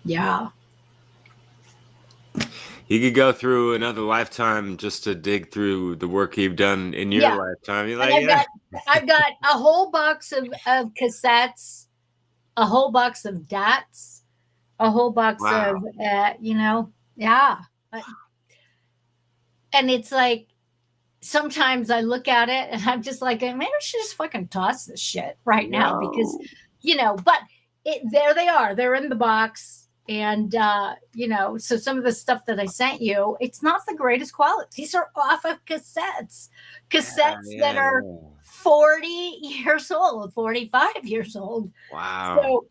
Yeah. You could go through another lifetime just to dig through the work you've done in your Yeah. lifetime. You're And like, I've yeah. got I've got a whole box of cassettes, a whole box of DATs, a whole box of Wow. yeah. Uh, And it's like sometimes I look at it and I'm just like, maybe I should just fucking toss this shit right now because, Whoa. but there they are. They're in the box. And, so some of the stuff that I sent you, it's not the greatest quality. These are off of Yeah, cassettes that yeah, are yeah. 40 years old, 45 years old. Wow.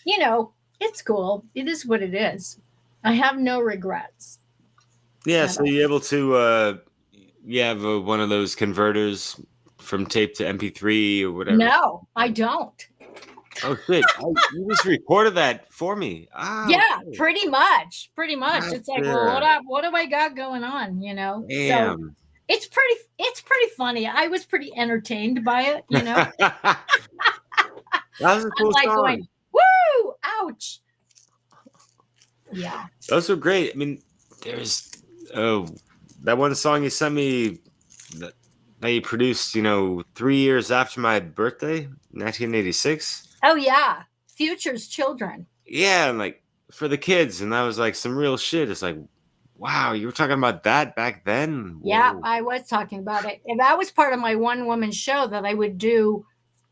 So, it's cool. It is what it is. I have no regrets Yeah, at so all. you're able to you have one of those converters from tape to MP3 or whatever. No, I don't. Oh shit! You just recorded that for me. Ah, Yeah, okay. pretty much. Pretty much. It's like, well, Gotcha. what do I got going on? So Damn. it's pretty funny. I was pretty entertained by it. That was a I'm cool like song. going, woo, ouch. Yeah. Those were great. I mean, there's oh that one song you sent me that, that you produced, 3 years after my birthday, 1986. Oh yeah. Future's children. Yeah, and like for the kids, and that was like some real shit. It's like, wow, you were talking about that back then. Yeah, Whoa. I was talking about it. And that was part of my one woman show that I would do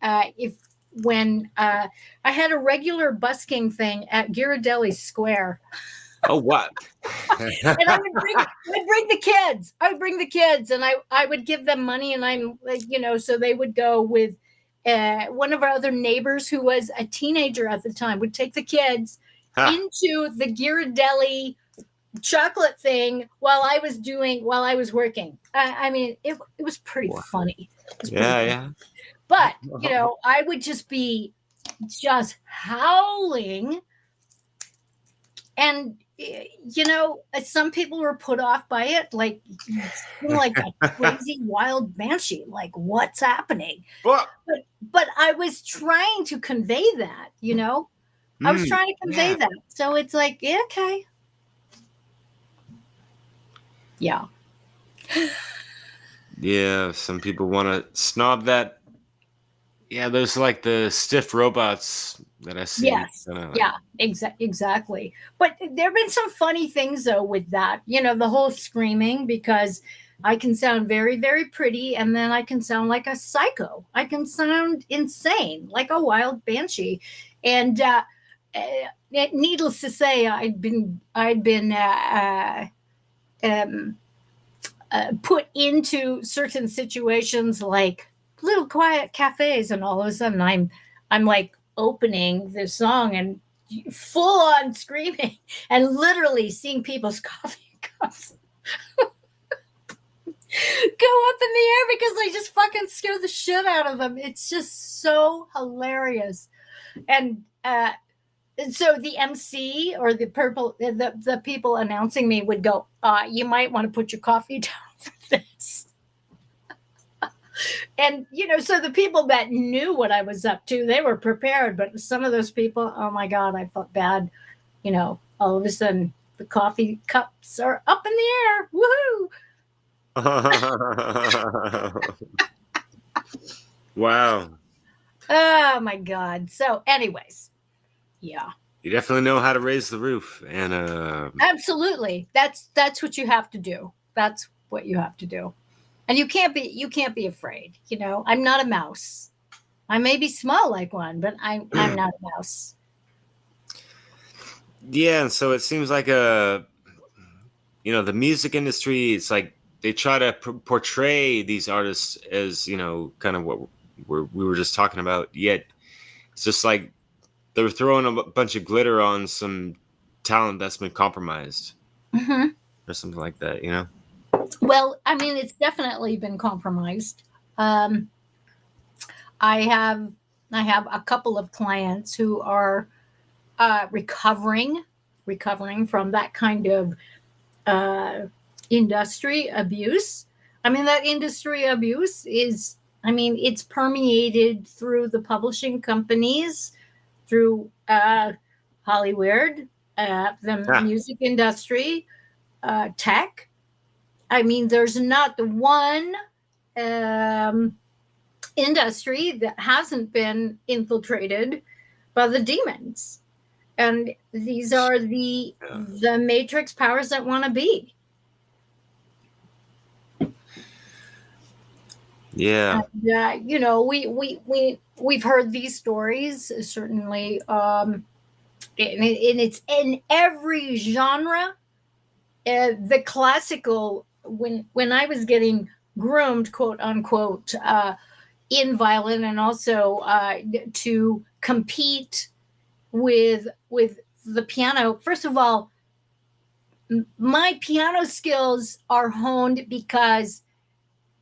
if when I had a regular busking thing at Ghirardelli Square. Oh, what? And I'd bring the kids. I would bring the kids, and I would give them money, and I'm like, so they would go with one of our other neighbors who was a teenager at the time would take the kids Ha. into the Ghirardelli chocolate thing while I was working. I mean, it was pretty Wow. funny. It was pretty Yeah, funny. yeah. But I would just be just howling, and some people were put off by it, like a crazy wild banshee, like what's happening. Well, But I was trying to convey that. I was mm, trying to convey yeah. that, so it's like, yeah, okay, yeah, Yeah, some people want to snob that. Yeah, there's like the stiff robots that I see. yes, Kind of like, yeah, exactly. But there have been some funny things though with that, the whole screaming, because I can sound very, very pretty, and then I can sound like a psycho. I can sound insane, like a wild banshee. And needless to say, I'd been um, put into certain situations like little quiet cafes, and all of a sudden I'm like opening the song and full on screaming and literally seeing people's coffee cups go up in the air because I just fucking scare the shit out of them. It's just so hilarious. And so the MC or the people announcing me would go, you might want to put your coffee down for this. And so the people that knew what I was up to, they were prepared, but some of those people, oh my god, I felt bad. All of a sudden the coffee cups are up in the air. Woohoo! wow. Oh my god. So anyways, yeah. You definitely know how to raise the roof, and Absolutely. That's what you have to do. That's what you have to do. And you can't be afraid, you know. I'm not a mouse. I may be small like one, but I'm not a mouse. yeah. And so it seems like the music industry. It's like they try to portray these artists as kind of what we were just talking about. Yet it's just like they're throwing a bunch of glitter on some talent that's been compromised Hmm. or something like that. Well, I mean, it's definitely been compromised. Um, I have I have a couple of clients who are recovering from that kind of uh, industry abuse. I mean, that industry abuse is, I mean, it's permeated through the publishing companies, through Hollywood, the Ah, music industry, tech. I mean, there's not the one um, industry that hasn't been infiltrated by the demons. And these are yeah. the matrix powers that want to be. Yeah. And, you know, we've heard these stories certainly, and it's in every genre. The classical, when I was getting groomed, quote unquote, in violin, and also to compete with the piano. First of all, my piano skills are honed because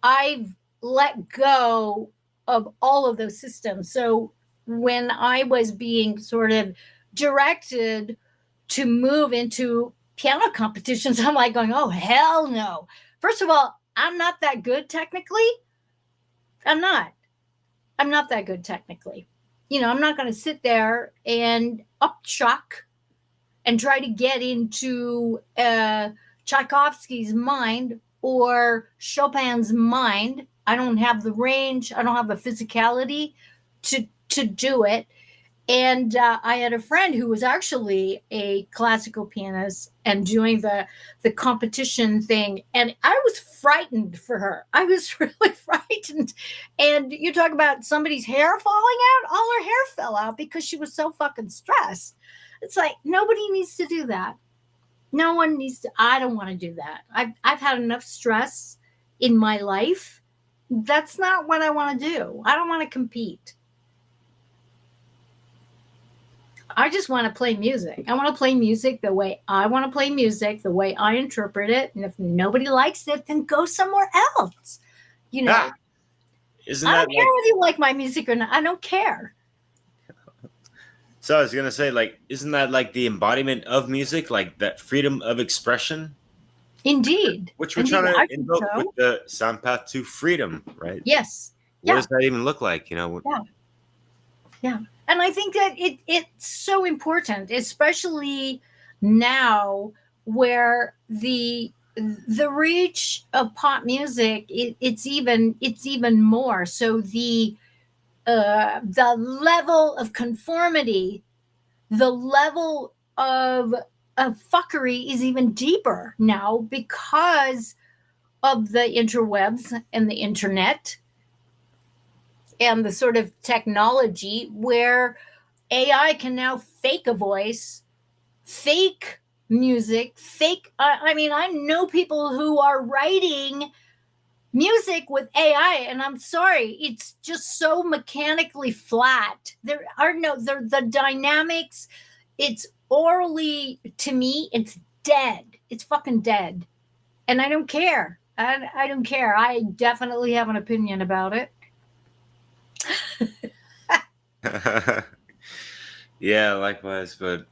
I've let go of all of those systems. So when I was being sort of directed to move into piano competitions, I'm like going, oh, hell no. First of all, I'm not that good technically. I'm not. I'm not that good technically. You know, I'm not going to sit there and upchuck and try to get into Tchaikovsky's mind or Chopin's mind. I don't have the range. I don't have the physicality to do it. And I had a friend who was actually a classical pianist and doing the competition thing, and I was frightened for her. I was really frightened. And you talk about somebody's hair falling out, all her hair fell out because she was so fucking stressed. It's like nobody needs to do that. No one needs to. I don't want to do that. I've had enough stress in my life. That's not what I want to do. I don't want to compete. I just want to play music. I want to play music the way I want to play music, the way I interpret it. And if nobody likes it, then go somewhere else. You Ah, know, isn't I that don't care like? if you like my music or not. I don't care. So I was gonna say, like, isn't that like the embodiment of music, like that freedom of expression, Indeed. which we're Indeed. trying to I think invoke with so. the Soundpath to freedom, right? Yes. What Yeah. does that even look like? You know? Yeah. Yeah. And I think that it's so important, especially now where the reach of pop music, it's even more. So the level of conformity, the level of fuckery is even deeper now because of the interwebs and the internet and the sort of technology where AI can now fake a voice, fake music, fake. I mean, I know people who are writing music with AI, and I'm sorry, it's just so mechanically flat. There are no the dynamics. It's orally to me, it's dead. It's fucking dead, and I don't care. I don't care. I definitely have an opinion about it. Yeah, likewise. But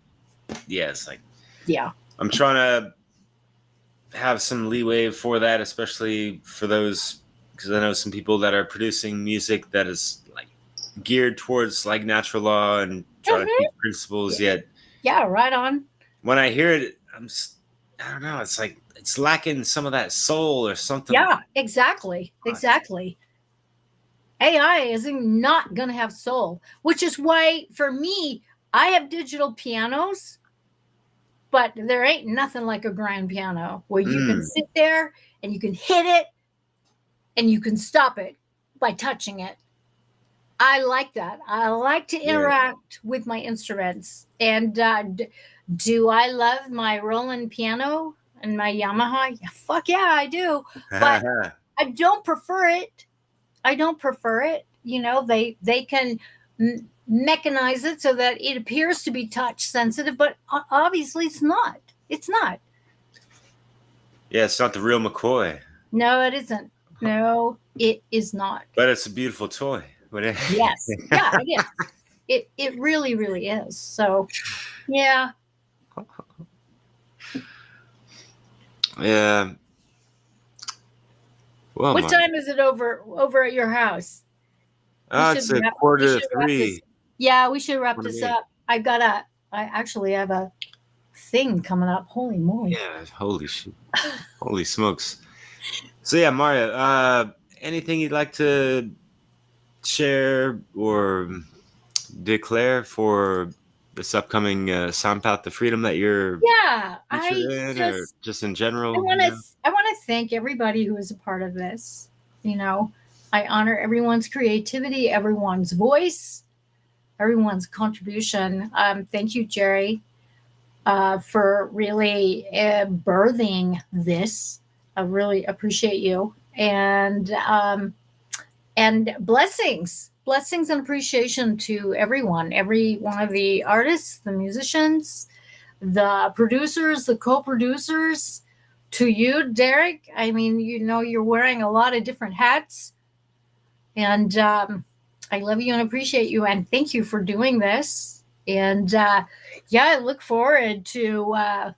yeah, it's like Yeah. I'm trying to have some leeway for that, especially for those because I know some people that are producing music that is like geared towards like natural law and try to Mhm. keep principles. Yet Yeah. Right on. when I hear it, I don't know. It's like it's lacking some of that soul or something. Yeah. Exactly. Exactly. AI is not going to have soul, which is why for me, I have digital pianos, but there ain't nothing like a grand piano where you can Mm. sit there and you can hit it and you can stop it by touching it. I like that. I like to Yeah. interact with my instruments. And do I love my Roland piano and my Yamaha? Yeah, fuck yeah, I do. But I don't prefer it. I don't prefer it. You know, they can mechanize it so that it appears to be touch sensitive, but obviously it's not. It's not. Yeah, it's not the real McCoy, No, it isn't. No, it is not. but it's a beautiful toy. Yes. Yeah, it is. It really, really is. So yeah. Yeah. Well, What time is it over at your house? We should it's a wrap we quarter should to wrap this. three. Yeah, we should wrap Quarter this to eight. up. I actually have a thing coming up. Holy moly. Yeah. Holy shit. Holy smokes. So yeah, Marja, anything you'd like to share or declare for this upcoming Soundpath to Freedom that you're Yeah, featured in, or just in I general? want to I want to thank everybody who is a part of this. You know, I honor everyone's creativity, everyone's voice, everyone's contribution. Thank you, Jerry, for really birthing this. I really appreciate you, and blessings and appreciation to everyone, every one of the artists, the musicians, the producers, the co-producers, to you, Derek. I mean, you know, you're wearing a lot of different hats, and I love you and appreciate you, and thank you for doing this. And yeah, I look forward to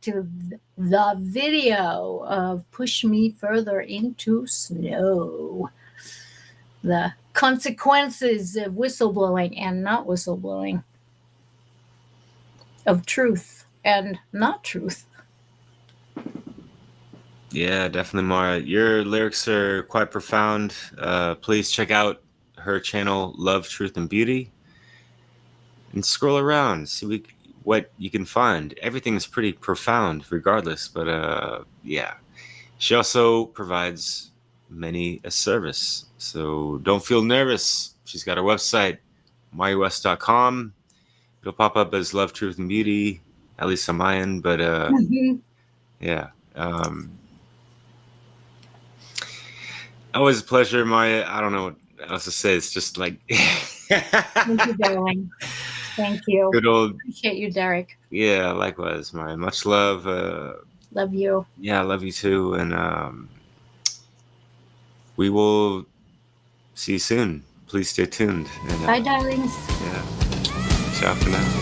to the video of "Push Me Further into Snow." The consequences of whistleblowing and not whistleblowing, of truth and not truth. Yeah, definitely, Mara. Your lyrics are quite profound. Please check out her channel, Love, Truth, and Beauty, and scroll around, see what you can find. Everything's pretty profound, regardless. But yeah, she also provides many a service, so don't feel nervous. She's got her website, myus.com. It'll pop up as Love, Truth, and Beauty, at least on my end. But Mhm. yeah. Always a pleasure, Maya. I don't know what else to say. It's just like Thank you, darling. Thank you. good old, Appreciate you, Derek. yeah, likewise, Maya. Much love. Love you. Yeah, I love you too. And we will see you soon. Please stay tuned. And Bye, darlings. yeah, ciao for now.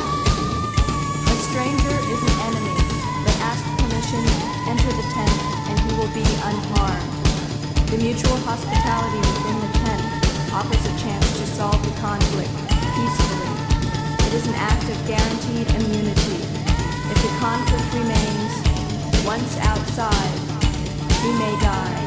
A stranger is an enemy, but ask permission, enter the tent, and he will be unharmed. The mutual hospitality within the tent offers a chance to solve the conflict peacefully. It is an act of guaranteed immunity. If the conflict remains, once outside, he may die.